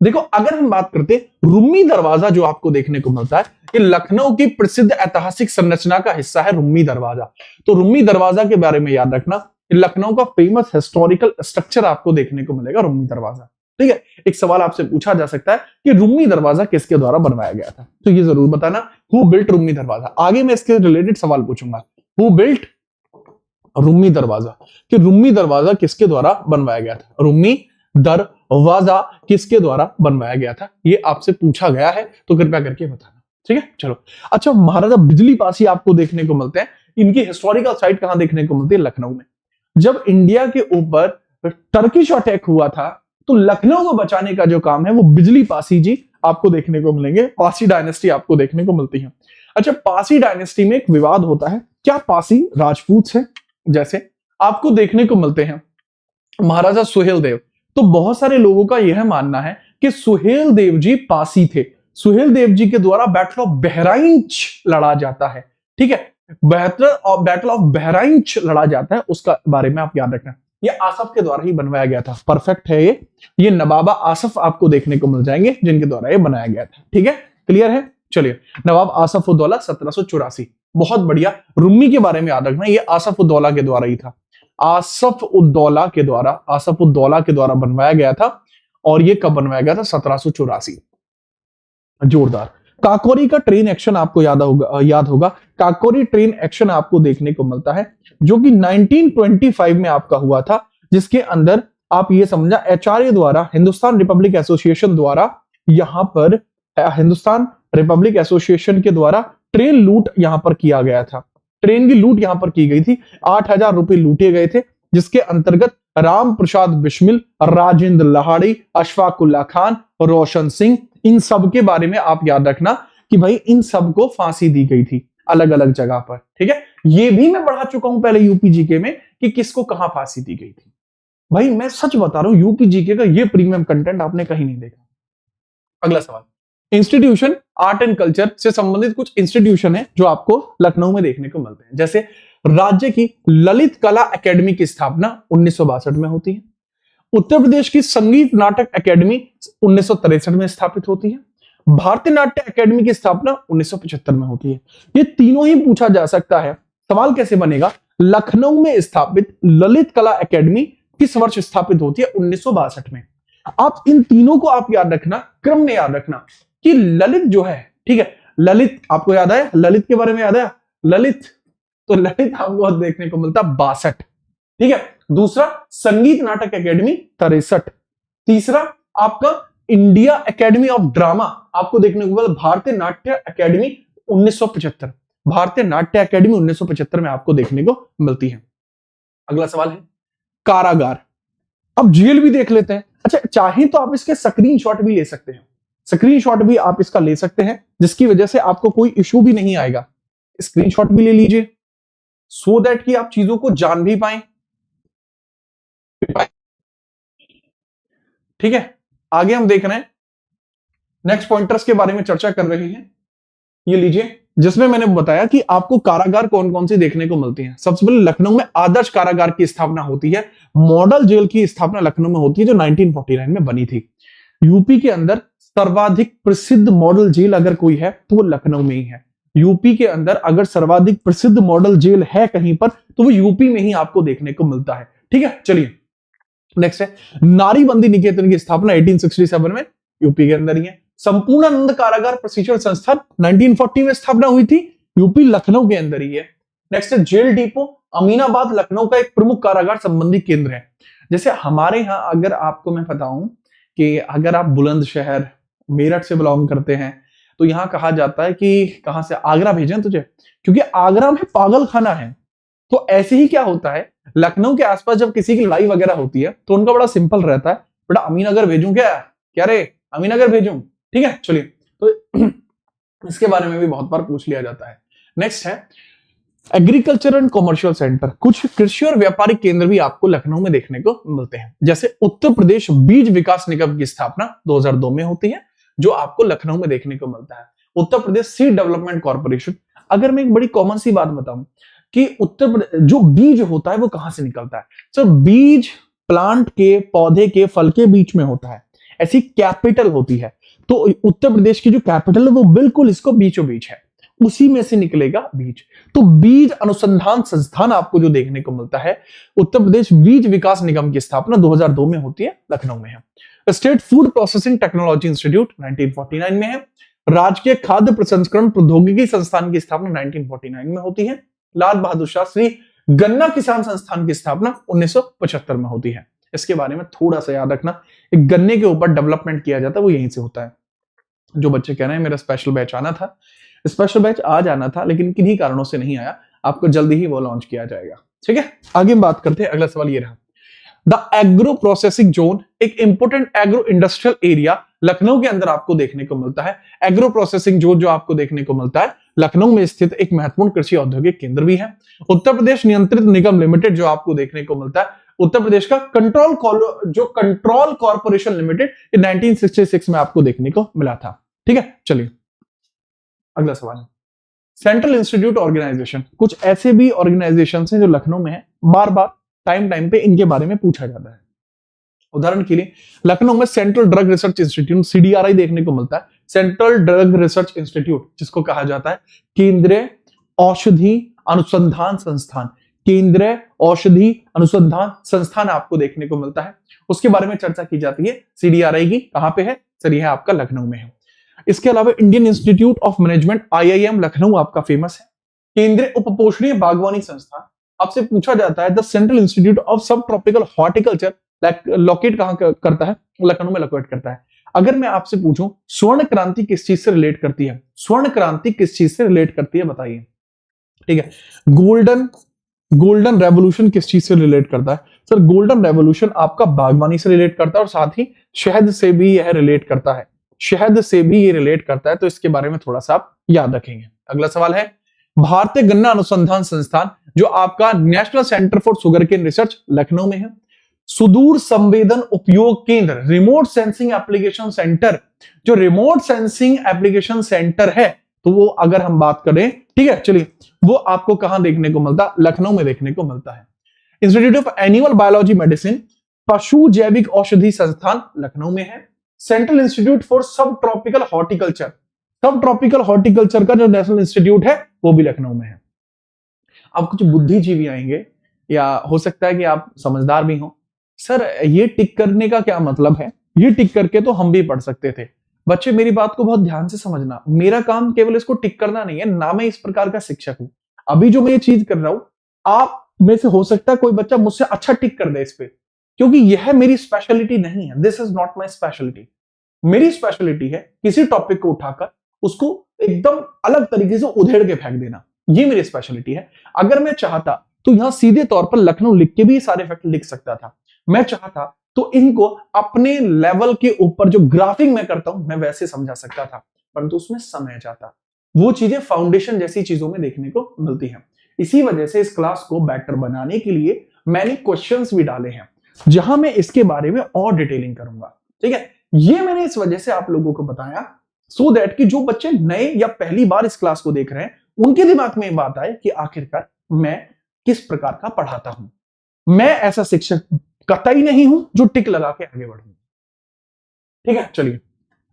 देखो अगर हम बात करते रूमी दरवाजा जो आपको देखने को मिलता है, ये लखनऊ की प्रसिद्ध ऐतिहासिक संरचना का हिस्सा है रूमी दरवाजा। तो रूमी दरवाजा के बारे में याद रखना, लखनऊ का फेमस हिस्टोरिकल स्ट्रक्चर आपको देखने को मिलेगा रूमी दरवाजा। ठीक है, एक सवाल आपसे पूछा जा सकता है कि रूमी दरवाजा किसके द्वारा बनवाया गया था, तो ये जरूर बताना, हु बिल्ट रूमी दरवाजा। आगे मैं इसके रिलेटेड सवाल पूछूंगा, हु बिल्ट रूमी दरवाजा, कि रूमी दरवाजा किसके द्वारा बनवाया गया था? रूमी वाजा किसके द्वारा बनवाया गया था, ये आपसे पूछा गया है तो कृपया करके बताना। ठीक है, चलो। अच्छा, महाराजा बिजली पासी आपको देखने को मिलते हैं। इनकी हिस्टोरिकल साइट कहां देखने को मिलती है? लखनऊ में। जब इंडिया के ऊपर टर्किश अटैक हुआ था तो लखनऊ को बचाने का जो काम है वो बिजली पासी जी आपको देखने को मिलेंगे। पासी डायनेस्टी आपको देखने को मिलती है। अच्छा, पासी डायनेस्टी में एक विवाद होता है, क्या पासी राजपूत है? जैसे आपको देखने को मिलते हैं महाराजा सुहेल देव। तो बहुत सारे लोगों का यह मानना है कि सुहेल देव जी पासी थे। सुहेल देव जी के द्वारा बैटल ऑफ बहराइच लड़ा जाता है। ठीक है, बैटल ऑफ बहराइच लड़ा जाता है, उसका बारे में आप याद रखना। ये आसफ के द्वारा ही बनवाया गया था। परफेक्ट है ये नवाबा आसफ आपको देखने को मिल जाएंगे जिनके द्वारा ये बनाया गया था। ठीक है, क्लियर है? चलिए, नवाब आसफ उद्दौला 1784, बहुत बढ़िया। रुम्मी के बारे में याद रखना, ये आसफ उद्दौला के द्वारा ही था। आसफ उद्दौला के द्वारा बनवाया गया था। और ये कब बनवाया गया था? 1784। जोरदार। काकोरी का ट्रेन एक्शन आपको याद होगा। काकोरी ट्रेन एक्शन आपको देखने को मिलता है जो कि 1925 में आपका हुआ था, जिसके अंदर आप ये समझा आचार्य द्वारा हिंदुस्तान रिपब्लिक एसोसिएशन द्वारा यहां पर हिंदुस्तान रिपब्लिक एसोसिएशन के द्वारा ट्रेन लूट यहां पर किया गया था। ट्रेन की लूट यहां पर की गई थी। 8,000 रुपए लूटे गए थे, जिसके अंतर्गत राम प्रसाद बिस्मिल, राजेंद्र लाहाड़ी, अशफाकुल्ला खान, रोशन सिंह, इन सब के बारे में आप याद रखना कि भाई इन सब को फांसी दी गई थी अलग अलग जगह पर। ठीक है, ये भी मैं पढ़ा चुका हूं पहले यूपी जीके में कि किसको कहां फांसी दी गई थी। भाई मैं सच बता रहा हूं, यूपी जीके का ये प्रीमियम कंटेंट आपने कहीं नहीं देखा। अगला सवाल, इंस्टीट्यूशन आर्ट एंड कल्चर से संबंधित कुछ इंस्टीट्यूशन है जो आपको लखनऊ में देखने को मिलते हैं। जैसे राज्य की ललित कला एकेडमी की स्थापना 1962 में होती है। उत्तर प्रदेश की संगीत नाटक एकेडमी 1963 में स्थापित होती है। भारतीय नाट्य एकेडमी की स्थापना 1975 में होती है। ये तीनों ही पूछा जा सकता है। सवाल कैसे बनेगा? लखनऊ में स्थापित ललित कला एकेडमी किस वर्ष स्थापित होती है? 1962 में। आप इन तीनों को आप याद रखना, क्रम में याद रखना कि ललित जो है, ठीक है, ललित आपको याद आया, ललित के बारे में याद आया, ललित, तो ललित आपको देखने को मिलता 62। ठीक है, दूसरा संगीत नाटक एकेडमी 63। तीसरा आपका इंडिया एकेडमी ऑफ ड्रामा आपको देखने को मिलता भारतीय नाट्य एकेडमी 1975। भारतीय नाट्य एकेडमी 1975 में आपको देखने को मिलती है। अगला सवाल है कारागार। अब जेल भी देख लेते हैं। अच्छा, चाहे तो आप इसके स्क्रीनशॉट भी ले सकते हैं, स्क्रीनशॉट भी आप इसका ले सकते हैं, जिसकी वजह से आपको कोई इश्यू भी नहीं आएगा। स्क्रीनशॉट भी ले लीजिए सो दैट कि आप चीजों को जान भी पाए। ठीक है, आगे हम देख रहे हैं नेक्स्ट पॉइंटर्स के बारे में चर्चा कर रहे हैं। ये लीजिए, जिसमें मैंने बताया कि आपको कारागार कौन कौन सी देखने को मिलती हैं। सबसे पहले लखनऊ में आदर्श कारागार की स्थापना होती है। मॉडल जेल की स्थापना लखनऊ में होती है जो 1949 में बनी थी। यूपी के अंदर सर्वाधिक प्रसिद्ध मॉडल जेल अगर कोई है तो वो लखनऊ में ही है। यूपी के अंदर अगर सर्वाधिक प्रसिद्ध मॉडल जेल है कहीं पर तो वो यूपी में ही आपको देखने को मिलता है। ठीक है, चलिए नेक्स्ट है नारी बंदी निकेतन की स्थापना 1867 में यूपी के अंदर ही है। संपूर्णानंद कारागार प्रशिक्षण संस्थान 1940 में स्थापना हुई थी, यूपी लखनऊ के अंदर ही है। नेक्स्ट है जेल डिपो अमीनाबाद लखनऊ का एक प्रमुख कारागार संबंधी केंद्र है। जैसे हमारे यहाँ अगर आपको मैं बताऊं कि अगर आप बुलंदशहर मेरठ से बिलोंग करते हैं तो यहाँ कहा जाता है कि कहां से, आगरा भेजें तुझे, क्योंकि आगरा में पागल खाना है। तो ऐसे ही क्या होता है, लखनऊ के आसपास जब किसी की लड़ाई वगैरह होती है तो उनका बड़ा सिंपल रहता है, बेटा अमीनगर भेजूं क्या, क्या रे अमीनगर भेजूं। ठीक है, चलिए, तो इसके बारे में भी बहुत बार पूछ लिया जाता है। नेक्स्ट है एग्रीकल्चर एंड कॉमर्शियल सेंटर। कुछ कृषि और व्यापारिक केंद्र भी आपको लखनऊ में देखने को मिलते हैं। जैसे उत्तर प्रदेश बीज विकास निगम की स्थापना 2002 में होती है, जो आपको लखनऊ में देखने को मिलता है। Uttar Pradesh seed development corporation. अगर मैं एक बड़ी कॉमन सी बात बताऊं कि उत्तर प्रदेश जो बीज होता है वो कहां से निकलता है, सर बीज प्लांट के, पौधे के, फल के बीच में होता है। ऐसी कैपिटल होती है, तो उत्तर प्रदेश की जो कैपिटल है वो बिल्कुल इसको बीचों बीच है, उसी में से निकलेगा बीज। तो बीज अनुसंधान संस्थान आपको जो देखने को मिलता है, उत्तर प्रदेश बीज विकास निगम की स्थापना 2002 में होती है, लखनऊ में है। State food processing technology institute 1949 में है। राजकीय खाद्य प्रसंस्करण प्रौद्योगिकी संस्थान की स्थापना 1949 में होती है। लाल बहादुर शास्त्री गन्ना किसान संस्थान की स्थापना 1975 में होती है। इसके बारे में थोड़ा सा याद रखना। एक गन्ने के ऊपर डेवलपमेंट किया जाता है, वो यहीं से होता है। जो बच्चे कह रहे हैं मेरा स्पेशल बैच आना था, स्पेशल बैच आज आना था लेकिन किन्हीं कारणों से नहीं आया, आपको जल्दी ही वो लॉन्च किया जाएगा। ठीक है, आगे हम बात करते हैं। अगला सवाल ये रहा, द एग्रो प्रोसेसिंग जोन एक important agro industrial area Lucknow के अंदर आपको देखने को मिलता है। एग्रो प्रोसेसिंग जोन जो आपको देखने को मिलता है लखनऊ में स्थित एक महत्वपूर्ण कृषि औद्योगिक केंद्र भी है। उत्तर प्रदेश नियंत्रित निगम लिमिटेड जो आपको देखने को मिलता है, उत्तर प्रदेश का कंट्रोल कॉर्पोरेशन लिमिटेड 1966 में आपको देखने को मिला था। ठीक है, चलिए अगला सवाल है, सेंट्रल इंस्टीट्यूट ऑर्गेनाइजेशन। कुछ ऐसे भी ऑर्गेनाइजेशन हैं जो लखनऊ में है, बार बार टाइम पे इनके बारे में पूछा जाता है। उदाहरण के लिए लखनऊ में central drug research institute CDRI देखने को मिलता है। सेंट्रल ड्रग रिसर्च इंस्टीट्यूट जिसको कहा जाता है केंद्रीय औषधि अनुसंधान संस्थान, केंद्रीय औषधि अनुसंधान संस्थान आपको देखने को मिलता है। उसके बारे में चर्चा की जाती है। CDRI की कहां पे है सर, यह आपका लखनऊ में है। इसके अलावा Indian institute of management IIM Lucknow आपका फेमस है। केंद्रीय उपपोषणीय बागवानी संस्थान, आपसे पूछा जाता है द सेंट्रल इंस्टीट्यूट ऑफ सब ट्रॉपिकल हॉर्टिकल्चर लोकेट कहां करता है, लखनऊ में लोकेट करता है। अगर मैं आपसे पूछूं स्वर्ण क्रांति किस चीज से रिलेट करती है, स्वर्ण क्रांति किस चीज से रिलेट करती है बताइए। ठीक है, गोल्डन रेवोल्यूशन किस चीज से रिलेट करता है सर, गोल्डन रेवोल्यूशन आपका बागवानी से रिलेट करता है और साथ ही शहद से भी यह रिलेट करता है, शहद से भी ये रिलेट करता है, तो इसके बारे में थोड़ा सा आप याद रखेंगे। अगला सवाल है, भारतीय गन्ना अनुसंधान संस्थान जो आपका national centre for sugar cane research Lucknow में है। सुदूर संवेदन उपयोग केंद्र रिमोट सेंसिंग एप्लीकेशन सेंटर, जो रिमोट सेंसिंग एप्लीकेशन सेंटर है तो वो अगर हम बात करें, ठीक है चलिए, वो आपको कहां देखने को मिलता है, लखनऊ में देखने को मिलता है। Institute of animal biology medicine पशु जैविक औषधि संस्थान लखनऊ में है। सेंट्रल इंस्टीट्यूट फॉर सब ट्रॉपिकल हॉर्टिकल्चर, सब ट्रॉपिकल हॉर्टिकल्चर का जो नेशनल इंस्टीट्यूट है वो भी लखनऊ में है। अब कुछ बुद्धिजीवी आएंगे या हो सकता है कि आप समझदार भी हो, सर ये टिक करने का क्या मतलब है, ये टिक करके तो हम भी पढ़ सकते थे। बच्चे मेरी बात को बहुत ध्यान से समझना, मेरा काम केवल इसको टिक करना नहीं है, ना मैं इस प्रकार का शिक्षक हूं। अभी जो मैं ये चीज कर रहा हूं, आप में से हो सकता है कोई बच्चा मुझसे अच्छा टिक कर दे इस पे, क्योंकि यह मेरी स्पेशलिटी नहीं है। This is not my speciality. मेरी स्पेशलिटी है किसी टॉपिक को उठाकर उसको एकदम अलग तरीके से उधेड़ के फेंक देना, ये मेरी स्पेशलिटी है। अगर मैं चाहता तो यहां सीधे तौर पर लखनऊ लिख के भी सारे फैक्ट लिख सकता था। मैं चाहता तो इनको अपने लेवल के ऊपर जो ग्राफिंग मैं करता हूं मैं वैसे समझा सकता था, परंतु उसमें समय जाता। वो चीजें फाउंडेशन जैसी चीजों में देखने को मिलती हैं। इसी वजह से इस क्लास को बेटर बनाने के लिए मैंने क्वेश्चंस भी डाले हैं जहां मैं इसके बारे में और डिटेलिंग करूंगा। ठीक है, ये मैंने इस वजह से आप लोगों को बताया सो दैट कि जो बच्चे नए या पहली बार इस क्लास को देख रहे हैं उनके दिमाग में बात आए कि आखिरकार मैं किस प्रकार का पढ़ाता हूं। मैं ऐसा शिक्षक कतई नहीं हूं जो टिक लगा के आगे बढ़ूं। ठीक है, चलिए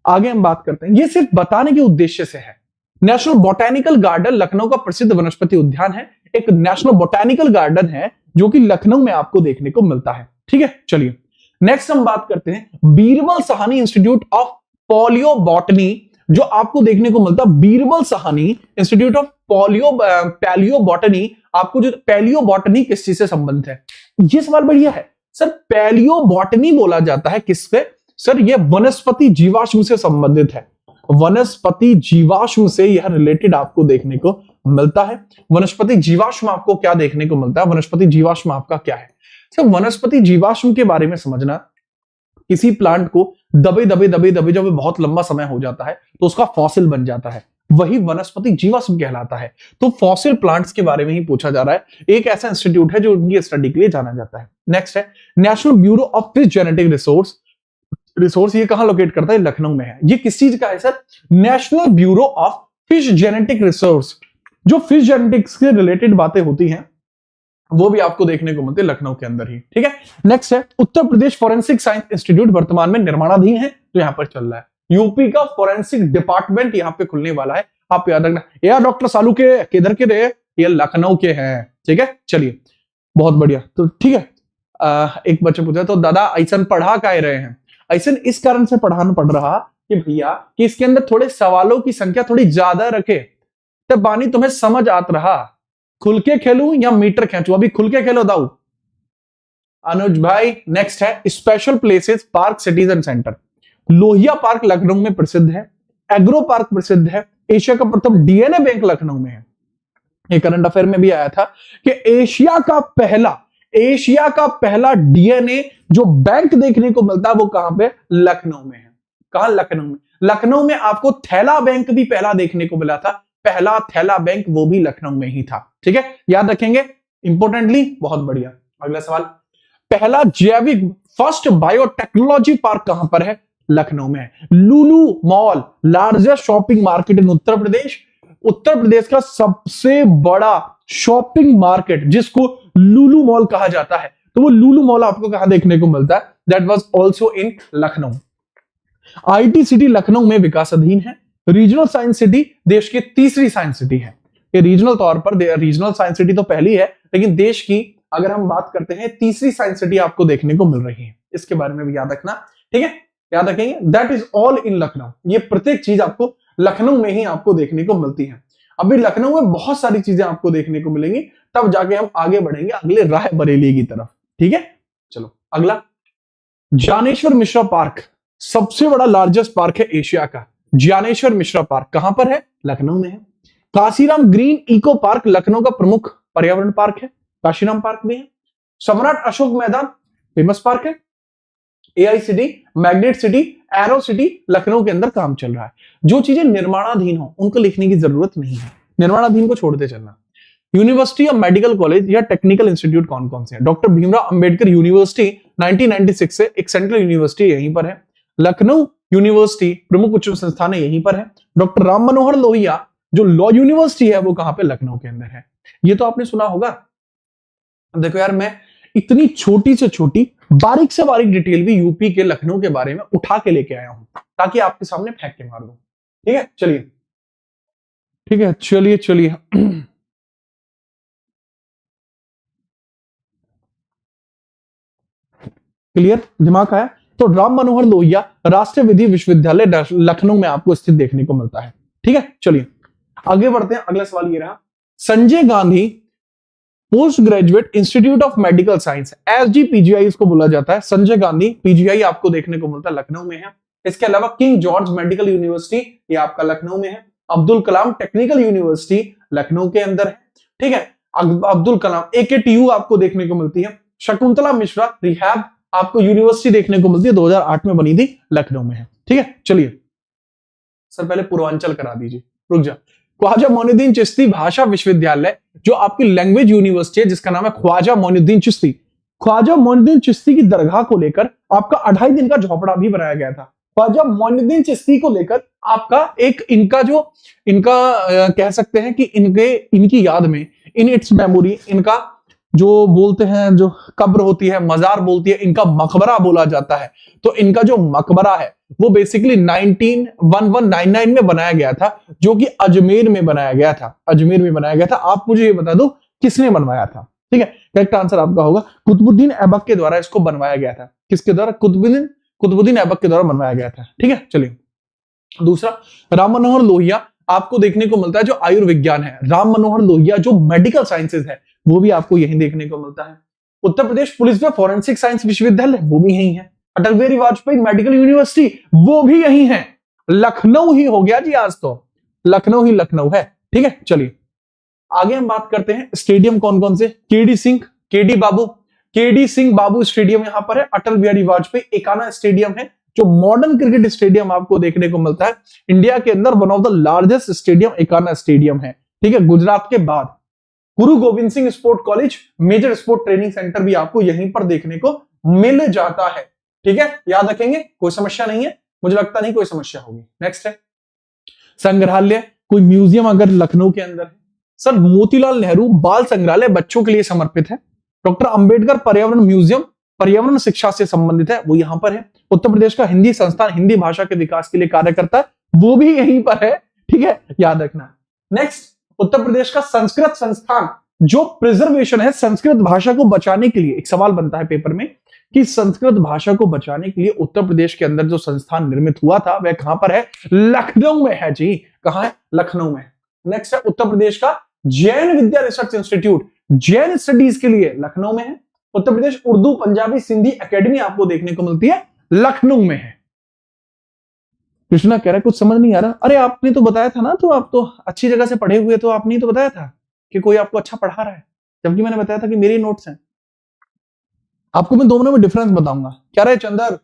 आगे हम बात करते हैं। ये सिर्फ बताने के उद्देश्य से है। नेशनल बोटेनिकल गार्डन लखनऊ का प्रसिद्ध वनस्पति उद्यान है। एक नेशनल बोटेनिकल गार्डन है जो कि लखनऊ में आपको देखने को मिलता है। ठीक है, चलिए नेक्स्ट हम बात करते हैं बीरबल साहनी इंस्टीट्यूट ऑफ पॉलियोबॉटनी, जो आपको देखने को मिलता है Birbal Sahni institute of palaeobotany. आपको जो पैलियोबॉटनी किस चीज से संबंधित है, ये सवाल बढ़िया है सर। पैलियोबॉटनी बोला जाता है किससे सर, ये वनस्पति जीवाश्म से संबंधित है। वनस्पति जीवाश्म से यह रिलेटेड आपको देखने को मिलता है। वनस्पति जीवाश्म आपको क्या देखने को मिलता है, वनस्पति जीवाश्म आपका क्या है सर? वनस्पति जीवाश्म के बारे में समझना, किसी प्लांट को दबे जब बहुत लंबा समय हो जाता है तो उसका फॉसिल बन जाता है, वही वनस्पति जीवाश्म कहलाता है। तो फॉसिल प्लांट्स के बारे में ही पूछा जा रहा है। एक ऐसा इंस्टीट्यूट है जो उनकी स्टडी के लिए जाना जाता है। नेक्स्ट है national bureau of fish genetic resource. ये कहां लोकेट करता है, लखनऊ में है। ये किस चीज का है sir, national bureau of fish genetic resource. जो फिश जेनेटिक्स से रिलेटेड बातें होती हैं वो भी आपको देखने को मिलती है लखनऊ के अंदर ही। ठीक है, नेक्स्ट है Uttar Pradesh forensic science institute, वर्तमान में निर्माणाधीन है तो यहां पर चल रहा है। यूपी का फॉरेंसिक डिपार्टमेंट यहां पे खुलने वाला है, आप याद रखना। यार डॉक्टर सालू के किधर के रहे, ये लखनऊ के हैं। ठीक है, चलिए बहुत बढ़िया। तो ठीक है, एक बच्चे पूछा तो दादा ऐसा पढ़ा काहे रहे हैं, ऐसा इस कारण से पढ़ाना पड़ रहा कि भैया कि इसके अंदर थोड़े सवालों की संख्या थोड़ी ज्यादा रखे, तब बानी तुम्हें समझ आत रहा। खुल के खेलूं या मीटर खींचू, अभी खुल के खेलो दाऊ, अनुज भाई। नेक्स्ट है special places, park, cities and centre. Lohia park Lucknow में प्रसिद्ध है, एग्रो पार्क प्रसिद्ध है, एशिया का प्रथम डीएनए बैंक लखनऊ में है। ये करंट अफेयर में भी आया था कि एशिया का पहला डीएनए जो बैंक देखने को मिलता है वो कहां पे, लखनऊ में है। कहां, लखनऊ में। लखनऊ में आपको थैला बैंक भी पहला देखने को मिला था, पहला थैला बैंक वो भी लखनऊ में ही था। ठीक है, याद रखेंगे इंपोर्टेंटली, बहुत बढ़िया। अगला सवाल, पहला जैविक फर्स्ट बायोटेक्नोलॉजी पार्क कहां पर है, लखनऊ में है। Lulu mall largest shopping market in Uttar Pradesh. Uttar Pradesh का सबसे बड़ा शॉपिंग मार्केट जिसको लुलु मॉल कहा जाता है, तो वो लुलु मॉल आपको कहां देखने को मिलता है, that was also in Lucknow. IT city Lucknow में विकासाधीन है। रीजनल साइंस सिटी देश की तीसरी साइंस सिटी है। ये रीजनल तौर पर रीजनल साइंस सिटी तो पहली है, लेकिन देश की अगर हम बात करते हैं तीसरी साइंस सिटी आपको देखने को मिल रही है। इसके बारे में भी याद रखना, ठीक है, याद रखेंगे। That is all in Lucknow. ये प्रत्येक चीज आपको लखनऊ में ही आपको देखने को मिलती है। अभी लखनऊ में बहुत सारी चीजें आपको देखने को मिलेंगी, तब जाके हम आगे बढ़ेंगे अगले रायबरेली की तरफ। ठीक है, चलो अगला, ज्ञानेश्वर मिश्रा पार्क सबसे बड़ा लार्जेस्ट पार्क है एशिया का। ज्ञानेश्वर मिश्रा पार्क कहां पर है, लखनऊ में है। Kashiram green eco park Lucknow का प्रमुख पर्यावरण पार्क है, काशीराम पार्क में है। सम्राट अशोक मैदान फेमस पार्क है। AI city, magnet city, arrow city Lucknow के अंदर काम चल रहा है। जो चीजें निर्माणाधीन हो उनको लिखने की जरूरत नहीं है, निर्माणाधीन को छोड़ते चलना। यूनिवर्सिटी ऑफ मेडिकल कॉलेज या टेक्निकल इंस्टीट्यूट कौन कौन से हैं, डॉक्टर भीमराव अंबेडकर यूनिवर्सिटी 1996 से एक सेंट्रल यूनिवर्सिटी यहीं पर है। लखनऊ यूनिवर्सिटी प्रमुख उच्च संस्थान यहीं पर है। डॉक्टर राम मनोहर लोहिया जो लॉ यूनिवर्सिटी है वो कहां पे, लखनऊ के अंदर है। ये तो आपने सुना होगा। देखो यार, मैं इतनी छोटी से छोटी बारीक से बारीक डिटेल भी यूपी के लखनऊ के बारे में उठा के लेके आया हूं ताकि आपके सामने फेंक के मार दूं। ठीक है, चलिए, ठीक है, चलिए चलिए क्लियर, दिमाग आया। तो राम मनोहर लोहिया राष्ट्रीय विधि विश्वविद्यालय लखनऊ में आपको स्थित देखने को मिलता है। ठीक है, चलिए आगे बढ़ते हैं। अगला सवाल ये रहा, Sanjay Gandhi post graduate institute of medical science, SGPGI इसको बोला जाता है। संजय गांधी पीजीआई आपको देखने को मिलता है, लखनऊ में है। इसके अलावा किंग जॉर्ज मेडिकल यूनिवर्सिटी ये आपका लखनऊ में है। अब्दुल कलाम टेक्निकल यूनिवर्सिटी लखनऊ के अंदर है। ठीक है, अब्दुल कलाम AKTU आपको देखने को मिलती है। शकुंतला मिश्रा रिहैब आपको यूनिवर्सिटी देखने को मिलती है, 2008 में बनी थी, लखनऊ में है। ठीक है, चलिए सर पहले पूर्वांचल करा दीजिए, रुक जा। ख्वाजा मोइनुद्दीन चिश्ती भाषा विश्वविद्यालय जो आपकी लैंग्वेज यूनिवर्सिटी है जिसका नाम है ख्वाजा मोइनुद्दीन चिश्ती। ख्वाजा मोइनुद्दीन चिश्ती की दरगाह को लेकर आपका 2.5 दिन का झोपड़ा भी बनाया गया था। ख्वाजा मोइनुद्दीन चिश्ती को लेकर आपका एक इनका कह सकते हैं कि इनकी याद में, इन इट्स मेमोरी, इनका जो बोलते हैं, जो कब्र होती है, मजार बोलती है, इनका मकबरा बोला जाता है। तो इनका जो मकबरा है वो बेसिकली 1199 में बनाया गया था, जो कि अजमेर में बनाया गया था। अजमेर में बनाया गया था। आप मुझे ये बता दो किसने बनवाया था। ठीक है, करेक्ट आंसर आपका होगा कुतुबुद्दीन ऐबक के द्वारा इसको बनवाया गया था। किसके द्वारा, कुतुबुद्दीन ऐबक के द्वारा बनवाया गया था। ठीक है, चलिए दूसरा, राम मनोहर लोहिया आपको देखने को मिलता है जो आयुर्विज्ञान है। राम मनोहर लोहिया जो मेडिकल साइंसेज है वो भी आपको यहीं देखने को मिलता है। उत्तर प्रदेश पुलिस में फॉरेंसिक साइंस विश्वविद्यालय वो भी यहीं है। अटल बिहारी वाजपेयी मेडिकल यूनिवर्सिटी वो भी यहीं है। लखनऊ ही हो गया जी, आज तो लखनऊ ही लखनऊ है। ठीक है, चलिए आगे हम बात करते हैं स्टेडियम कौन कौन से। केडी सिंह बाबू स्टेडियम यहां पर है। अटल बिहारी वाजपेयी एकाना स्टेडियम है जो मॉडर्न क्रिकेट स्टेडियम आपको देखने को मिलता है। इंडिया के अंदर one of the largest stadium Ekana stadium है। ठीक है, गुजरात के बाद। Guru Gobind Singh sport college major sport training centre भी आपको यहीं पर देखने को मिल जाता है। ठीक है, याद रखेंगे, कोई समस्या नहीं है, मुझे लगता नहीं कोई समस्या होगी। नेक्स्ट है संग्रहालय, कोई म्यूजियम अगर लखनऊ के अंदर है। सर मोतीलाल नेहरू बाल संग्रहालय बच्चों के लिए समर्पित है। डॉक्टर अंबेडकर पर्यावरण म्यूजियम पर्यावरण शिक्षा से संबंधित है, वो यहां पर है। उत्तर प्रदेश का हिंदी संस्थान हिंदी भाषा के विकास के लिए कार्य करता है, वो भी यहीं पर है। ठीक है, याद रखना। नेक्स्ट, उत्तर प्रदेश का संस्कृत संस्थान जो प्रिजर्वेशन है, संस्कृत भाषा को बचाने के लिए। एक सवाल बनता है पेपर में कि संस्कृत भाषा को बचाने के लिए उत्तर प्रदेश के अंदर जो संस्थान निर्मित हुआ था वह कहां पर है, लखनऊ में है जी। कहां है, लखनऊ में। नेक्स्ट है उत्तर प्रदेश का जैन विद्या रिसर्च इंस्टीट्यूट जैन स्टडीज के लिए लखनऊ में है। उत्तर प्रदेश उर्दू पंजाबी सिंधी एकेडमी आपको देखने को मिलती है, लखनऊ में है। कृष्णा कह रहा है कुछ समझ नहीं आ रहा। अरे आपने तो बताया था ना, तो आप तो अच्छी जगह से पढ़े हुए, तो आपने तो बताया था कि कोई आपको अच्छा पढ़ा रहा है, जबकि मैंने बताया था कि मेरे नोट्स हैं। आपको मैं दोनों में डिफरेंस बताऊंगा। क्या रहे चंदर?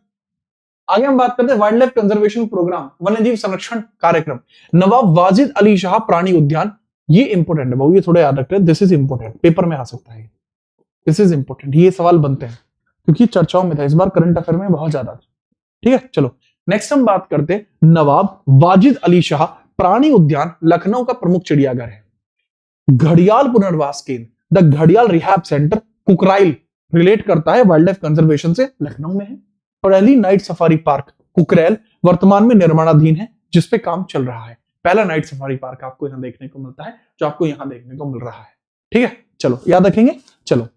आगे हम बात करते हैं वाइल्ड लाइफ कंजर्वेशन प्रोग्राम, वन्यजीव संरक्षण कार्यक्रम, नवाब वाजिद अली शाह प्राणी उद्यान। ये इंपोर्टेंट है, ये थोड़ा याद रखते हैं, दिस इज इंपोर्टेंट, पेपर में आ सकता है, दिस इज इंपोर्टेंट, ये सवाल बनते हैं क्योंकि चर्चाओं में था इस बार, करंट अफेयर में बहुत ज्यादा। ठीक है, चलो नेक्स्ट हम बात करते हैं नवाब वाजिद अली शाह प्राणी उद्यान लखनऊ का प्रमुख चिड़ियाघर है। घड़ियाल पुनर्वास केंद्र, द घड़ियाल रिहैब सेंटर कुकराइल रिलेट करता है वाइल्ड लाइफ कंजर्वेशन से, लखनऊ में है। पहली नाइट सफारी पार्क कुकरैल वर्तमान में निर्माणाधीन है, जिसपे काम चल रहा है। पहला नाइट सफारी पार्क आपको यहां देखने को मिलता है, जो आपको यहां देखने को मिल रहा है। ठीक है, चलो याद रखेंगे। चलो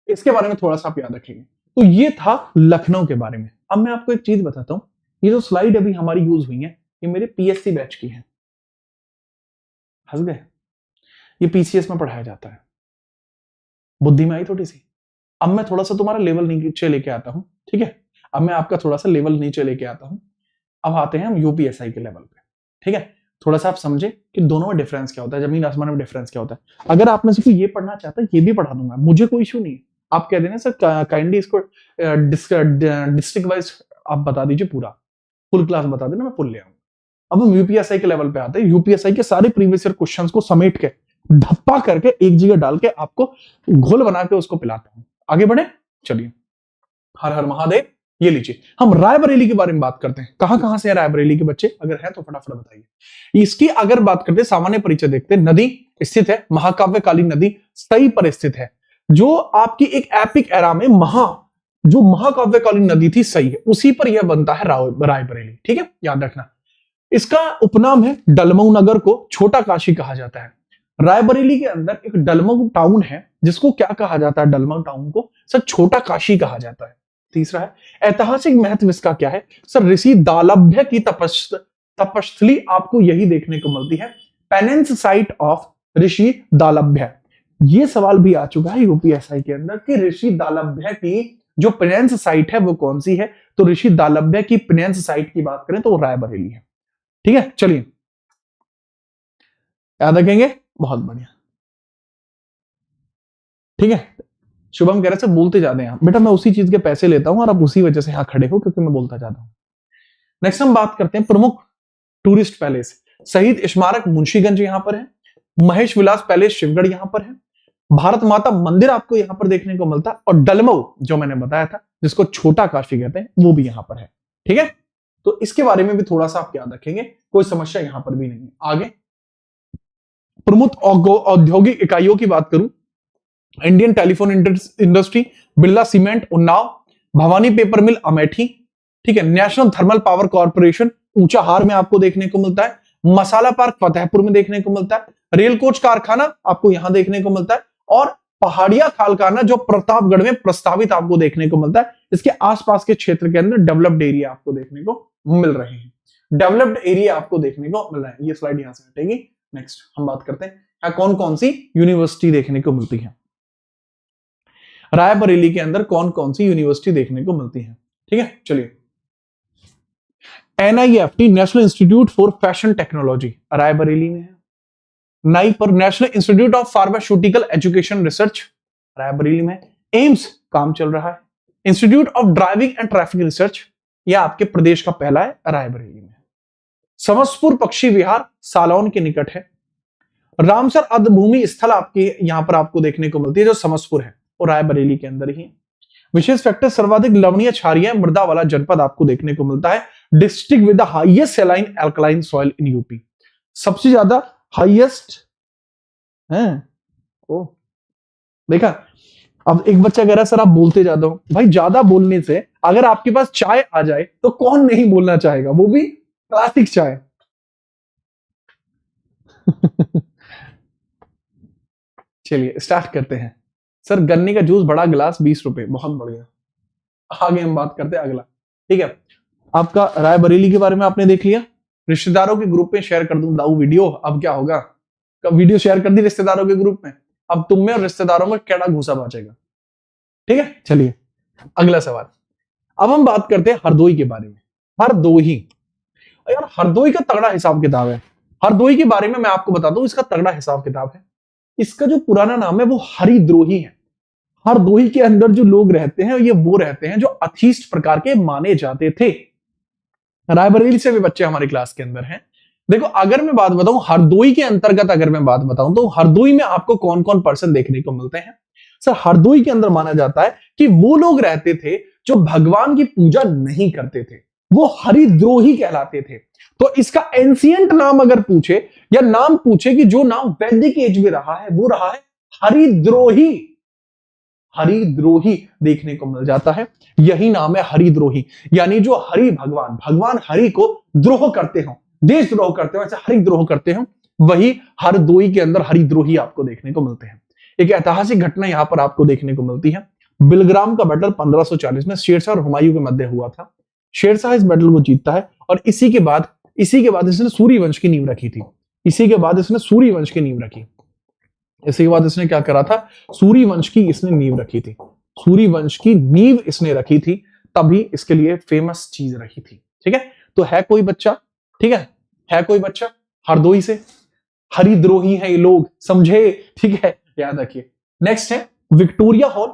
इसके बारे में थोड़ा सा आप याद रखेंगे। तो ये था लखनऊ के बारे में। अब मैं आपको एक चीज बताता हूं, ये जो स्लाइड अभी हमारी यूज हुई है, ये मेरे पीएससी बैच की है। हंस गए? ये पीसीएस में पढ़ाया जाता है। बुद्धि में आई थोड़ी सी? अब मैं थोड़ा सा तुम्हारा लेवल नीचे लेके आता हूं। ठीक है, अब मैं आपका थोड़ा सा लेवल नीचे लेके आता हूं। अब आते हैं हम यूपीएसआई के लेवल पे। ठीक है, थोड़ा सा आप समझे कि दोनों में डिफरेंस क्या होता है, जमीन आसमान में डिफरेंस क्या होता है। अगर आप में से कोई ये पढ़ना चाहता है, ये भी पढ़ा दूंगा, मुझे कोई इशू नहीं है। आप कह देना सर काइंडली इसको डिस्ट्रिक्ट वाइज आप बता दीजिए, पूरा फुल क्लास बता देना, मैं फुल ले आऊंगा। अब हम यूपीएसआई के लेवल पे आते हैं। यूपीएसआई के सारे प्रीवियस ईयर क्वेश्चंस को समेट के धप्पा करके एक जगह डाल के आपको घोल बना के उसको पिलाता हूं। आगे बढ़े, चलिए। हर हर महादेव। ये लीजिए, हम रायबरेली के बारे में बात करते हैं। कहां से है रायबरेली के बच्चे? अगर है तो फटाफट बताइए। इसकी अगर बात करते हैं, सामान्य परिचय देखते हैं। नदी स्थित है, महाकाव्यकालीन नदी सही पर स्थित है, जो आपकी एक एपिक एरा में जो महाकाव्यकालीन नदी थी सही है, उसी पर यह बनता है रायबरेली। ठीक है, याद रखना। इसका उपनाम है डलमऊ नगर, को छोटा काशी कहा जाता है। रायबरेली के अंदर एक डलमऊ टाउन है, जिसको क्या कहा जाता है? डलमऊ टाउन को सर छोटा काशी कहा जाता है। तीसरा है ऐतिहासिक महत्व, इसका क्या है सर? ऋषि दालभ्य की तपस्थली आपको यही देखने को मिलती है, पेनेंस साइट ऑफ ऋषि दालभ्य। ये सवाल भी आ चुका है यूपीएसआई के अंदर कि ऋषि दालभ्य की जो पेनेंस साइट है वो कौन सी है? तो ऋषि दालभ्य की पेनेंस साइट की बात करें तो वो रायबरेली है। ठीक है, चलिए याद रखेंगे, बहुत बढ़िया। ठीक है, शुभम कह रहे से बोलते जाते हैं बेटा, मैं उसी चीज के पैसे लेता हूं और आप उसी वजह से यहां खड़े हो, क्योंकि मैं बोलता जाता हूं। नेक्स्ट हम बात करते हैं प्रमुख टूरिस्ट पैलेस। शहीद स्मारक मुंशीगंज यहां पर है, महेश विलास पैलेस शिवगढ़ यहां पर है, भारत माता मंदिर आपको यहां पर देखने को मिलता है, और डलमऊ जो मैंने बताया था जिसको छोटा काशी कहते हैं, वो भी यहां पर है। ठीक है, तो इसके बारे में भी थोड़ा सा आप याद रखेंगे, कोई समस्या यहां पर भी नहीं है। आगे प्रमुख औद्योगिक इकाइयों की बात करूं, Indian Telephone Industry, Birla cement Unnao, Bhavani paper mill Amethi. ठीक है, National Thermal Power Corporation Unchahar में आपको देखने को मिलता है, मसाला पार्क फतेहपुर में देखने को मिलता है, रेल कोच कारखाना आपको यहां देखने को मिलता है, और पहाड़िया खालखाना जो प्रतापगढ़ में प्रस्तावित आपको देखने को मिलता है। इसके आसपास के क्षेत्र के अंदर डेवलप्ड एरिया आपको देखने को मिल रहे हैं, डेवलप्ड एरिया आपको देखने को मिल रहा है। ये स्लाइड यहां से हटेगी। नेक्स्ट हम बात करते हैं कौन कौन सी यूनिवर्सिटी देखने को मिलती है। रायबरेली के अंदर कौन कौन सी यूनिवर्सिटी देखने को मिलती है? ठीक है, चलिए। NIFT national institute for fashion technology Raebareli में है। नाई पर national institute of pharmaceutical education research Raebareli में। एम्स काम चल रहा है। Institute of driving and traffic research, यह आपके प्रदेश का पहला है, रायबरेली में। समसपुर पक्षी विहार सालौन के निकट है। रामसर अर्धभूमि स्थल आपके यहां पर आपको देखने को मिलती है, जो समसपुर है और रायबरेली के अंदर ही। विशेष फैक्टर सर्वाधिक लवणीय क्षारीय मृदा वाला जनपद आपको देखने को मिलता है। District with the highest saline alkaline soil in UP, सबसे ज्यादा हाईएस्ट है। ओ देखा, अब एक बच्चा कह रहा है सर आप बोलते ज्यादा हो। भाई ज्यादा बोलने से अगर आपके पास चाय आ जाए तो कौन नहीं बोलना चाहेगा, वो भी क्लासिक चाय। चलिए स्टार्ट करते हैं। सर गन्ने का जूस बड़ा गिलास 20 रुपए, बहुत बढ़िया। आगे हम बात करते हैं अगला। ठीक है, आपका रायबरेली के बारे में आपने देख लिया। रिश्तेदारों के ग्रुप में शेयर कर दूं दाऊ वीडियो। अब क्या होगा, वीडियो शेयर कर दी रिश्तेदारों के ग्रुप में, अब तुम में और रिश्तेदारों में केड़ा घुसा बचेगा। ठीक है, चलिए अगला सवाल। अब हम बात करते हैं हरदोई के बारे में। हरदोई, यार हरदोई का तगड़ा हिसाब किताब है। हरदोई के बारे में मैं आपको बता दूं, इसका तगड़ा हिसाब किताब है। इसका जो पुराना नाम है वो हरिद्रोही है। हरदोई के अंदर जो लोग रहते हैं ये वो रहते हैं जो अथीस्ट प्रकार के माने जाते थे। रायबरेली से भी बच्चे हमारी क्लास के अंदर हैं। देखो अगर मैं बात बताऊं हरदोई के अंतर्गत, अगर मैं बात बताऊं तो हरदोई में आपको कौन कौन पर्सन देखने को मिलते हैं। सर हरदोई के अंदर माना जाता है कि वो लोग रहते थे जो भगवान की पूजा नहीं करते थे, वो हरिद्रोही कहलाते थे। तो इसका एंशियंट नाम अगर पूछे या नाम पूछे कि जो नाम वैदिक एज में रहा है वो रहा है हरिद्रोही। हरिद्रोही देखने को मिल जाता है, यही नाम है हरिद्रोही। यानी जो हरि भगवान, भगवान हरि को द्रोह करते हो, देशद्रोह करते हो, ऐसे हरिद्रोह करते हो, वही हरदोई के अंदर हरिद्रोही आपको देखने को मिलते हैं। एक ऐतिहासिक घटना यहां पर आपको देखने को मिलती है। बिलग्राम का बैटल 1540 में शेरशाह और हुमायूं के मध्य हुआ था। शेरशाह इस बैटल को जीतता है और इसी के बाद इसने सूर्य वंश की नींव रखी थी। इसी के बाद इसने सूर्य वंश की नींव रखी। इसी के बाद इसने क्या करा था, सूर्य वंश की इसने नींव रखी थी। सूर्य वंश की नींव इसने रखी थी, तभी इसके लिए फेमस चीज रखी थी। ठीक है, तो है कोई बच्चा, ठीक है कोई बच्चा हरदोई से, हरिद्रोही है ये लोग, समझे? ठीक है, याद रखिए। नेक्स्ट है विक्टोरिया हॉल,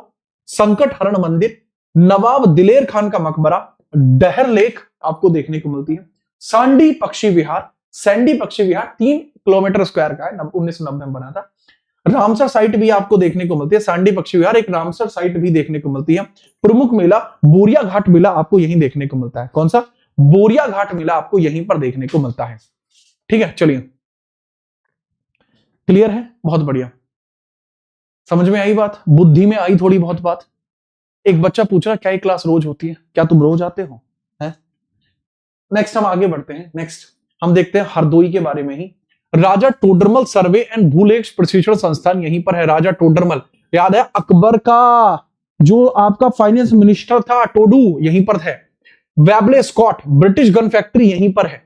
संकट हरण मंदिर, नवाब दिलेर खान का मकबरा, डहर लेक आपको देखने को मिलती है, सांडी पक्षी विहार। सैंडी पक्षी विहार 3 किलोमीटर स्क्वायर का है, 1990 में बना था। रामसर साइट भी आपको देखने को मिलती है, सांडी पक्षी विहार एक रामसर साइट भी देखने को मिलती है। प्रमुख मेला बोरिया घाट मेला आपको यहीं देखने को मिलता है। कौन सा? बोरिया घाट मेला आपको यहीं पर देखने को मिलता है। ठीक है, चलिए क्लियर है, बहुत बढ़िया, समझ में आई बात, बुद्धि में आई थोड़ी बहुत बात। एक बच्चा पूछ रहा क्या ये क्लास रोज होती है, क्या तुम रोज आते हो? नेक्स्ट हम आगे बढ़ते हैं। नेक्स्ट हम देखते हैं हरदोई के बारे में ही। राजा टोडरमल सर्वे एंड भूलेख प्रशिक्षण संस्थान यहीं पर है। राजा टोडरमल, याद है अकबर का जो आपका फाइनेंस मिनिस्टर था, टोडू, यहीं पर है। Webley Scott British gun factory यहीं पर है।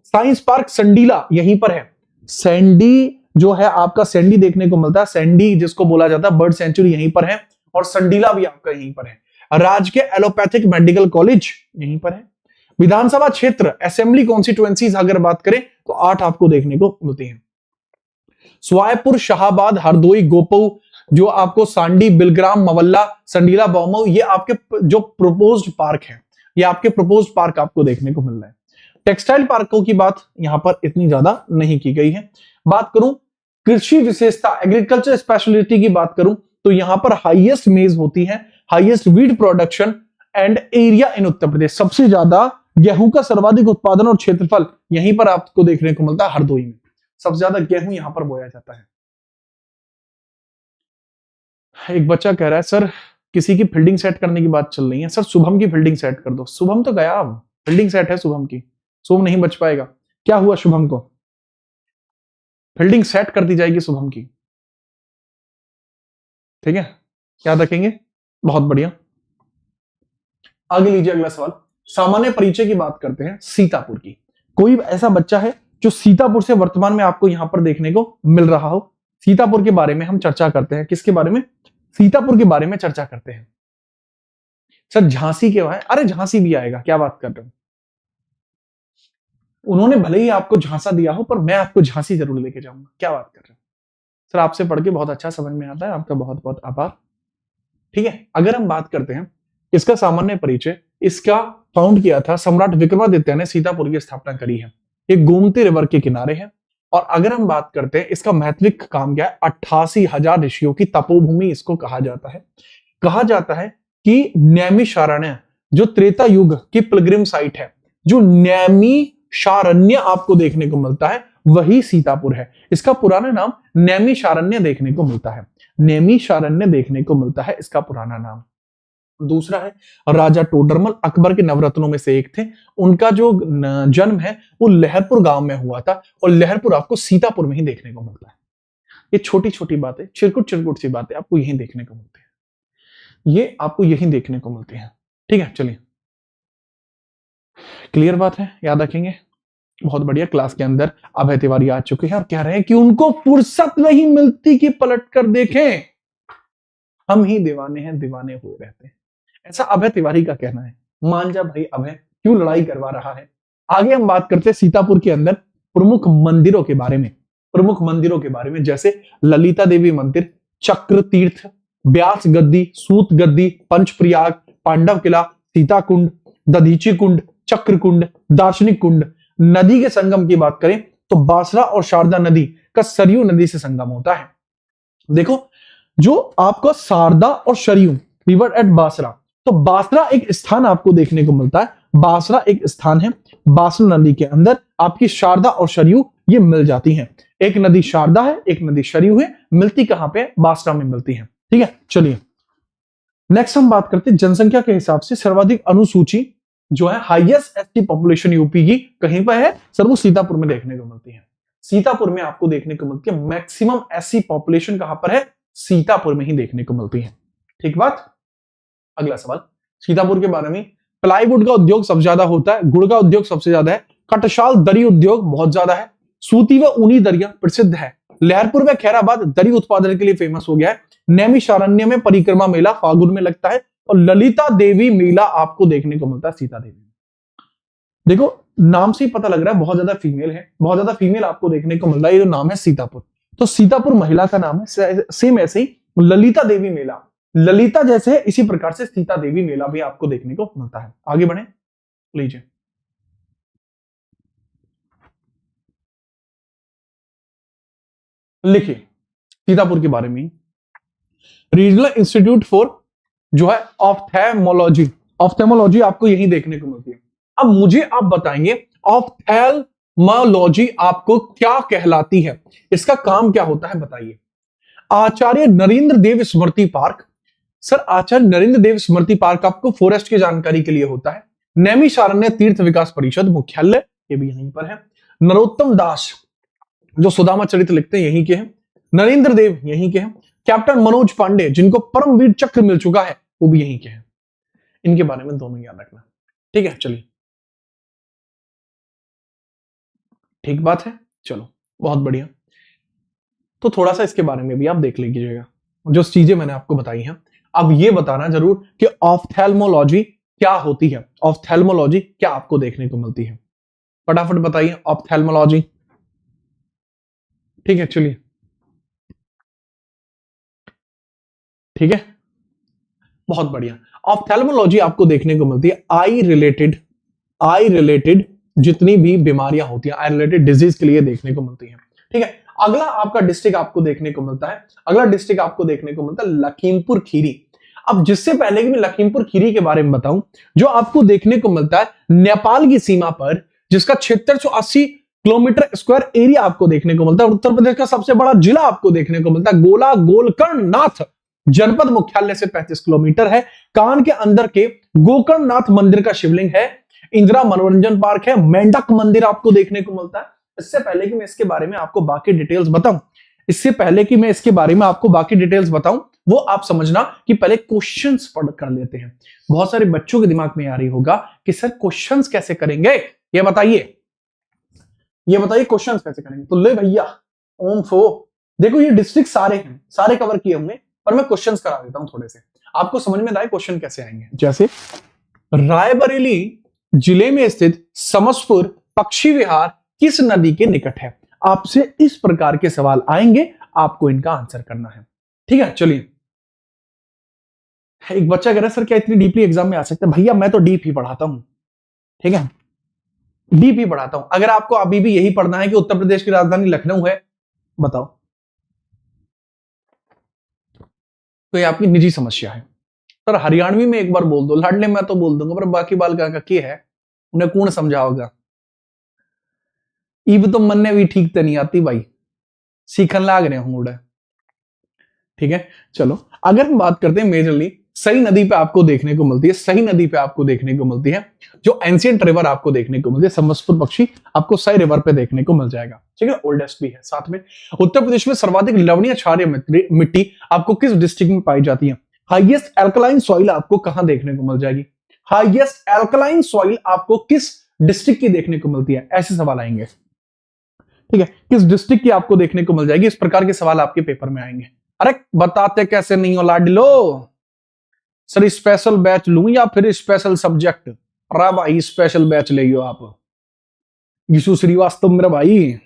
साइंस पार्क संडीला यहीं पर है। सैंडी जो है आपका सैंडी देखने को मिलता है, सैंडी जिसको बोला जाता है बर्ड सेंचुरी यहीं पर है, और संडीला भी आपका यहीं पर है। राजकीय एलोपैथिक मेडिकल कॉलेज यहीं पर है। विधानसभा क्षेत्र असेंबली कॉन्स्टिट्यूएंसीज अगर बात करें तो 8 आपको देखने को मिलती हैं। स्वायपुर, शाहाबाद, हरदोई, गोपऊ, जो आपको सांडी, बिलग्राम, मवल्ला, संडीला, बौमऊ, ये आपके जो प्रोपोज्ड पार्क है, ये आपके प्रोपोज्ड पार्क आपको देखने को मिल रहा है। टेक्सटाइल पार्कों की बात यहां पर इतनी ज्यादा नहीं की गई है। बात करूं कृषि विशेषता, एग्रीकल्चर स्पेशलिटी की बात करूं तो यहां पर हाईएस्ट मेज होती है, highest wheat production and area in Uttar Pradesh. सबसे ज्यादा गेहूं का सर्वाधिक उत्पादन और क्षेत्रफल यहीं पर आपको देखने को मिलता है हरदोई में। सबसे ज्यादा गेहूं यहां पर बोया जाता है। एक बच्चा कह रहा है सर किसी की फील्डिंग सेट करने की बात चल रही है, सर शुभम की फील्डिंग सेट कर दो। शुभम तो गया, अब फील्डिंग सेट है शुभम की, शुभम नहीं बच पाएगा। क्या हुआ शुभम को? फील्डिंग सेट कर दी जाएगी शुभम की, ठीक है, याद रखेंगे, बहुत बढ़िया। आगे लीजिए अगला सवाल। सामान्य परिचय की बात करते हैं सीतापुर की। कोई ऐसा बच्चा है जो सीतापुर से वर्तमान में आपको यहां पर देखने को मिल रहा हो? सीतापुर के बारे में हम चर्चा करते हैं। किसके बारे में? सीतापुर के बारे में चर्चा करते हैं। सर झांसी के वहां, अरे झांसी भी आएगा, क्या बात कर रहे हो? उन्होंने भले ही आपको झांसा दिया हो पर मैं आपको झांसी जरूर लेके जाऊंगा। क्या बात कर रहे हो सर, आपसे पढ़ के बहुत अच्छा समझ में आता है, आपका बहुत बहुत आभार। ठीक है, अगर हम बात करते हैं इसका सामान्य परिचय, इसका फाउंड किया था सम्राट विक्रमादित्य ने, सीतापुर की स्थापना करी है। ये गोमती रिवर के किनारे है। और अगर हम बात करते हैं इसका महत्विक काम क्या है, 88,000 ऋषियों की तपोभूमि इसको कहा जाता है। कहा जाता है कि नैमिषारण्य जो त्रेता युग की पिलग्रिम साइट है, जो नैमिषारण्य आपको देखने को मिलता है वही सीतापुर है। इसका पुराना नाम नैमिषारण्य देखने को मिलता है, नैमिषारण्य देखने को मिलता है इसका पुराना नाम। दूसरा है राजा टोडरमल, अकबर के नवरत्नों में से एक थे। उनका जो जन्म है वो लहरपुर गांव में हुआ था, और लहरपुर आपको सीतापुर में ही देखने को मिलता है। ये छोटी छोटी बातें, चिरकुट चिरकुट सी बातें आपको यहीं देखने को मिलती है, ये आपको यहीं देखने को मिलती है। ठीक है, चलिए क्लियर बात है, याद रखेंगे, बहुत बढ़िया। क्लास के अंदर अभय तिवारी आ चुके हैं और कह रहे हैं कि उनको फुर्सत नहीं मिलती कि पलट कर देखें। हम ही दीवाने हैं, दीवाने हुए रहते हैं। ऐसा अभय तिवारी का कहना है। मान जा भाई अभय, क्यों लड़ाई करवा रहा है। आगे हम बात करते हैं सीतापुर के अंदर प्रमुख मंदिरों के बारे में। प्रमुख मंदिरों के बारे में जैसे ललिता देवी मंदिर, चक्र तीर्थ, ब्यास गद्दी, सूत गद्दी, पंचप्रयाग, पांडव किला, सीता कुंड, दधीची कुंड, चक्र कुंड, दार्शनिक कुंड। नदी के संगम की बात करें तो बासरा और शारदा नदी का सरयू नदी से संगम होता है। देखो, जो आपको शारदा और सरयू रिवर एट बासरा, तो बासरा एक स्थान आपको देखने को मिलता है। बासरा एक स्थान है, बासरा नदी के अंदर आपकी शारदा और सरयू ये मिल जाती हैं। एक नदी शारदा है, एक नदी सरयू है, मिलती कहां पे, बासरा में मिलती है। ठीक है, चलिए नेक्स्ट हम बात करते हैं जनसंख्या के हिसाब से सर्वाधिक अनुसूची जो है हाईएस्ट एसटी पॉपुलेशन यूपी की कहीं पर है सर, वो सीतापुर में देखने को मिलती है। सीतापुर में आपको देखने को मिलती है। मैक्सिमम एससी पॉपुलेशन कहां पर है, सीतापुर में ही देखने को मिलती है। ठीक बात। अगला सवाल सीतापुर के बारे में, प्लाईवुड का उद्योग सबसे ज्यादा होता है, गुड़ का उद्योग सबसे ज्यादा है, कटशाल दरी उद्योग बहुत ज्यादा है, सूती व ऊनी दरिया प्रसिद्ध है, लहरपुर व खैराबाद दरी उत्पादन के लिए फेमस हो गया है, नैमिषारण्य में परिक्रमा मेला फागुन में लगता है, और ललिता देवी मेला आपको देखने को मिलता है सीता देवी। देखो नाम से ही पता लग रहा है बहुत ज्यादा फीमेल है, बहुत ज्यादा फीमेल आपको देखने को मिल रहा है। ये जो नाम है सीतापुर, तो सीतापुर महिला का नाम है। सेम ऐसे ही ललिता देवी मेला, ललिता जैसे है इसी प्रकार से सीता देवी मेला भी आपको देखने को मिलता है। आगे बढ़े, लीजिए लिखिए सीतापुर के बारे में। रीजनल इंस्टीट्यूट फॉर जो है ऑफ्थेल्मोलॉजी, ऑफ्थेल्मोलॉजी आपको यही देखने को मिलती है। अब मुझे आप बताएंगे ऑफ्थेल्मोलॉजी आपको क्या कहलाती है, इसका काम क्या होता है बताइए। आचार्य नरेंद्र देव स्मृति पार्क, सर आचार्य नरेंद्र देव स्मृति पार्क आपको फॉरेस्ट की जानकारी के लिए होता है। नैमिषारण्य तीर्थ विकास परिषद मुख्यालय ये भी यहीं पर है। नरोत्तम दास जो सुदामा चरित्र लिखते हैं यहीं के हैं। नरेंद्र देव यहीं के हैं। कैप्टन मनोज पांडे जिनको परमवीर चक्र मिल चुका है वो भी यहीं के हैं। इनके बारे में दोनों याद रखना। ठीक है, चलिए ठीक बात है, चलो बहुत बढ़िया। तो थोड़ा सा इसके बारे में भी आप देख लीजिएगा जो चीजें मैंने आपको बताई हैं। अब ये बताना जरूर कि ऑफ्थेल्मोलॉजी क्या होती है, ऑफ्थेल्मोलॉजी क्या आपको देखने को मिलती है, फटाफट बताइए ऑफ्थेल्मोलॉजी। ठीक है, चलिए ठीक है, बहुत बढ़िया। ऑफ्थेल्मोलॉजी आपको देखने को मिलती है आई रिलेटेड जितनी भी बीमारियां होती हैं, आई रिलेटेड डिजीज के लिए देखने को मिलती है। ठीक है, अगला आपका डिस्ट्रिक्ट आपको देखने को मिलता है, अगला डिस्ट्रिक्ट आपको देखने को मिलता है लखीमपुर खीरी। अब जिससे पहले कि मैं लखीमपुर खीरी के बारे में बताऊं, जो आपको देखने को मिलता है नेपाल की सीमा पर, जिसका 7680 किलोमीटर स्क्वायर एरिया आपको देखने को मिलता है। उत्तर प्रदेश का सबसे बड़ा जिला आपको देखने को मिलता है गोला गोलकर्णनाथ, जनपद मुख्यालय से 35 किलोमीटर है। कान के अंदर के गोकर्णनाथ मंदिर का शिवलिंग है। इंदिरा मनोरंजन पार्क है। मेंढक मंदिर आपको देखने को मिलता है। इससे पहले कि मैं इसके बारे में आपको बाकी डिटेल्स बताऊं, वो आप समझना कि पहले क्वेश्चंस पढ़ कर लेते हैं। बहुत सारे बच्चों के दिमाग में आ रही होगा कि सर क्वेश्चंस कैसे करेंगे, ये बताइए क्वेश्चंस कैसे करेंगे। तो ले भैया ओम फो, देखो ये डिस्ट्रिक्ट सारे हैं, सारे कवर किए होंगे, पर मैं क्वेश्चंस करा देता हूं थोड़े से, आपको समझ में आए क्वेश्चन कैसे आएंगे। जैसे रायबरेली जिले में स्थित समसपुर पक्षी विहार किस नदी के निकट है, आपसे इस प्रकार के सवाल आएंगे, आपको इनका आंसर करना है। ठीक है, चलिए एक बच्चा कह रहा है सर क्या इतनी डीपली एग्जाम में आ सकता है। भैया मैं तो डीप ही पढ़ाता हूं, ठीक है, डीप ही पढ़ाता हूं। अगर आपको अभी भी यही पढ़ना है कि उत्तर प्रदेश की राजधानी लखनऊ है, बताओ, तो ये आपकी निजी समस्या है। सर हरियाणवी में एक बार बोल दो, लाडले मैं तो बोल दूंगा, पर बाकी बाल का के है उन्हें कौन समझाओगा। ईब तो मन ने भी ठीक तो नहीं आती भाई, सीखन लाग रहे हूं। ठीक है, चलो अगर हम बात करते हैं मेजरली सही नदी पे आपको देखने को मिलती है, सही नदी पे आपको देखने को मिलती है जो एंशिएंट रिवर आपको देखने को मिलती है, समसपुर पक्षी आपको सही रिवर पे देखने को मिल जाएगा। ठीक है, ओल्डेस्ट भी है साथ में। उत्तर प्रदेश में सर्वाधिक लवणीय क्षारीय मिट्टी आपको किस डिस्ट्रिक्ट में पाई जाती है। हाईएस्ट एल्कलाइन सॉइल आपको कहां देखने को मिल जाएगी, हाईएस्ट एल्कलाइन सॉइल आपको किस डिस्ट्रिक्ट की देखने को मिलती है, ऐसे सवाल आएंगे। ठीक है, किस डिस्ट्रिक्ट की आपको देखने को मिल जाएगी, इस प्रकार के सवाल आपके पेपर में आएंगे। अरे बताते कैसे नहीं हो लाडलो? सर स्पेशल बैच लूं या फिर स्पेशल सब्जेक्ट? अरे भाई स्पेशल बैच ले आप। यीशु श्रीवास्तव मेरा भाई,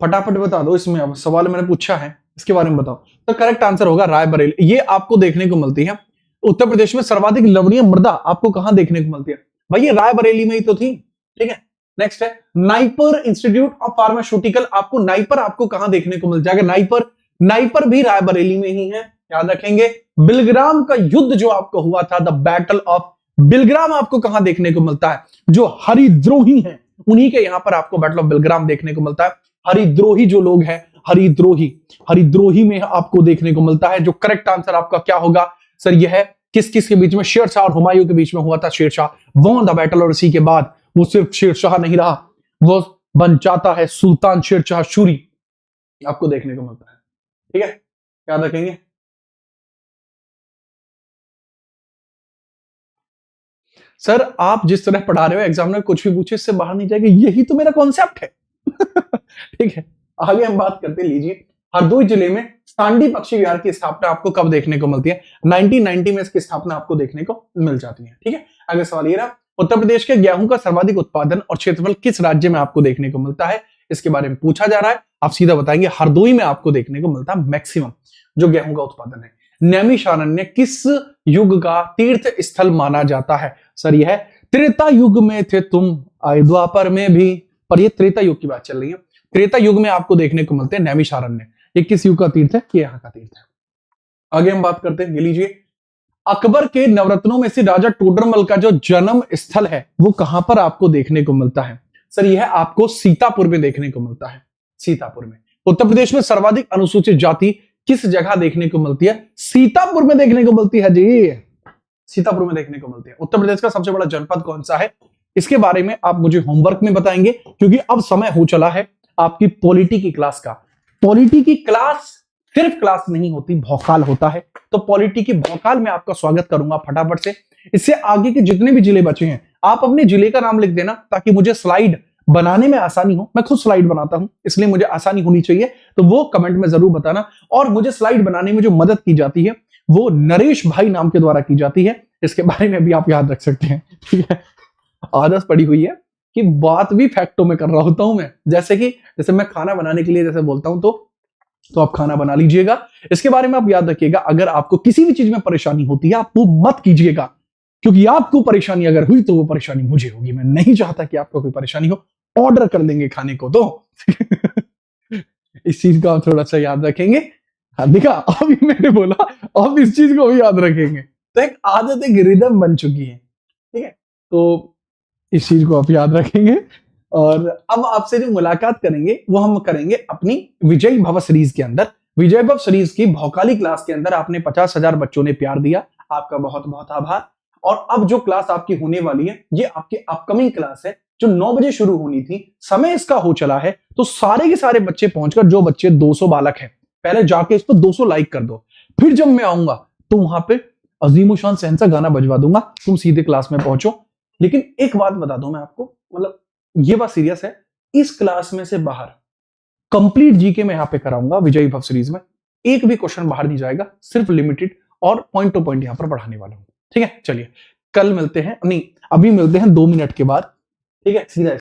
फटाफट बता दो इसमें। अब सवाल मैंने पूछा है इसके बारे में बताओ। तो करेक्ट आंसर होगा रायबरेली। ये आपको देखने को मिलती है उत्तर प्रदेश में। सर्वाधिक लवणीय मृदा आपको कहां देखने को मिलती है? भाई ये रायबरेली में ही तो थी। ठीक है, नेक्स्ट है नाइपर इंस्टीट्यूट ऑफ फार्मास्यूटिकल। आपको नाइपर आपको कहां देखने को मिल जाएगा? नाइपर, नाइपर भी रायबरेली में ही है, याद रखेंगे। बिलग्राम का युद्ध जो आपको हुआ था, द बैटल ऑफ बिलग्राम, आपको कहां देखने को मिलता है? जो हरिद्रोही हैं उन्हीं के यहां पर आपको बैटल ऑफ बिलग्राम देखने को मिलता है। हरिद्रोही जो लोग हैं, हरिद्रोही, हरिद्रोही में आपको देखने को मिलता है। जो करेक्ट आंसर आपका क्या होगा सर? यह है किस किस के बीच में? शेरशाह और हुमायूं के बीच में हुआ था। शेरशाह वॉन द बैटल और इसी के बाद वो सिर्फ शेरशाह नहीं रहा, वो बन जाता है सुल्तान शेरशाह सूरी, आपको देखने को मिलता है। ठीक है, याद रखेंगे। सर आप जिस तरह पढ़ा रहे हो एग्जामिनर कुछ भी पूछे इससे बाहर नहीं जाएगा, यही तो मेरा कॉन्सेप्ट है। ठीक है, आगे हम बात करते लीजिए। हरदोई जिले में सांडी पक्षी विहार की स्थापना आपको कब देखने को मिलती है? 1990 में इसकी स्थापना आपको देखने को मिल जाती है। ठीक है, अगला सवाल ये रहा, उत्तर प्रदेश के गेहूं का सर्वाधिक उत्पादन और क्षेत्रफल किस राज्य में आपको देखने को मिलता है? इसके बारे में पूछा जा रहा है। आप सीधा बताएंगे हरदोई में आपको देखने को मिलता है मैक्सिमम जो गेहूं का उत्पादन है। नैमिषारण्य किस युग का तीर्थ स्थल माना जाता है? सर यह त्रेता युग में थे तुम, आए द्वापर में भी, पर ये त्रेता युग की बात चल रही है। त्रेता युग में आपको देखने को मिलते हैं नैमिषारण्य। ये किस युग का तीर्थ है? ये यहाँ का तीर्थ है। आगे हम बात करते हैं, ये लीजिए। अकबर के नवरत्नों में से राजा टोडरमल का जो जन्म स्थल है वो कहां पर आपको देखने को मिलता है? सर यह आपको सीतापुर में देखने को मिलता है, सीतापुर में। उत्तर प्रदेश में सर्वाधिक अनुसूचित जाति किस जगह देखने को मिलती है? सीतापुर में देखने को मिलती है जी, सीतापुर में देखने को मिलती है। उत्तर प्रदेश का सबसे बड़ा जनपद कौन सा है? इसके बारे में आप मुझे होमवर्क में बताएंगे, क्योंकि अब समय हो चला है आपकी पॉलिटी की क्लास का। पॉलिटी की क्लास सिर्फ क्लास नहीं होती, भौकाल होता है। तो पॉलिटी की भौकाल में आपका स्वागत करूंगा फटाफट से। इससे आगे के जितने भी जिले बचे हैं आप अपने जिले का नाम लिख देना, ताकि मुझे स्लाइड बनाने में आसानी हो। मैं खुद स्लाइड बनाता हूं इसलिए मुझे आसानी होनी चाहिए, तो वो कमेंट में जरूर बताना। और मुझे स्लाइड बनाने में जो मदद की जाती है वो नरेश भाई नाम के द्वारा की जाती है, इसके बारे में भी आप याद रख सकते हैं। ठीक है, आदत पड़ी हुई है कि बात भी फैक्टों में कर रहा होता हूं मैं। जैसे मैं खाना बनाने के लिए जैसे बोलता हूं तो आप खाना बना लीजिएगा। इसके बारे में आप याद रखिएगा, अगर आपको किसी भी चीज में परेशानी होती है आप वो मत कीजिएगा, क्योंकि आपको परेशानी अगर हुई तो वो परेशानी मुझे होगी। मैं नहीं चाहता कि आपको कोई परेशानी हो। ऑर्डर कर देंगे खाने को तो। इस चीज को आप थोड़ा सा याद रखेंगे। हाँ देखा, अभी मैंने बोला, अब इस चीज को भी याद रखेंगे। तो एक आदत, एक रिदम बन चुकी है। ठीक है, तो इस चीज को आप याद रखेंगे। और अब आपसे जो मुलाकात करेंगे वो हम करेंगे अपनी विजय भव सीरीज के अंदर। विजय भव सीरीज की भौकाली क्लास के अंदर आपने 50,000 बच्चों ने प्यार दिया, आपका बहुत बहुत आभार। और अब जो क्लास आपकी होने वाली है ये आपकी अपकमिंग क्लास है, जो 9 बजे शुरू होनी थी, समय इसका हो चला है। तो सारे के सारे बच्चे पहुंचकर, जो बच्चे 200 बालक हैं, पहले जाके इस पर 200 लाइक कर दो। फिर जब मैं आऊंगा तो वहां पे अजीम शान सहनसा गाना बजवा दूंगा, तुम सीधे क्लास में पहुंचो। लेकिन एक बात बता दूं मैं आपको, मतलब ये बात सीरियस है, इस क्लास में से बाहर कंप्लीट जीके में यहां पे कराऊंगा विजयी भव सीरीज में। एक भी क्वेश्चन बाहर नहीं जाएगा, सिर्फ लिमिटेड और पॉइंट टू पॉइंट यहां पर पढ़ाने वाला हूं। ठीक है, चलिए कल मिलते हैं, नहीं अभी मिलते हैं 2 मिनट के बाद। ठीक है, सीधा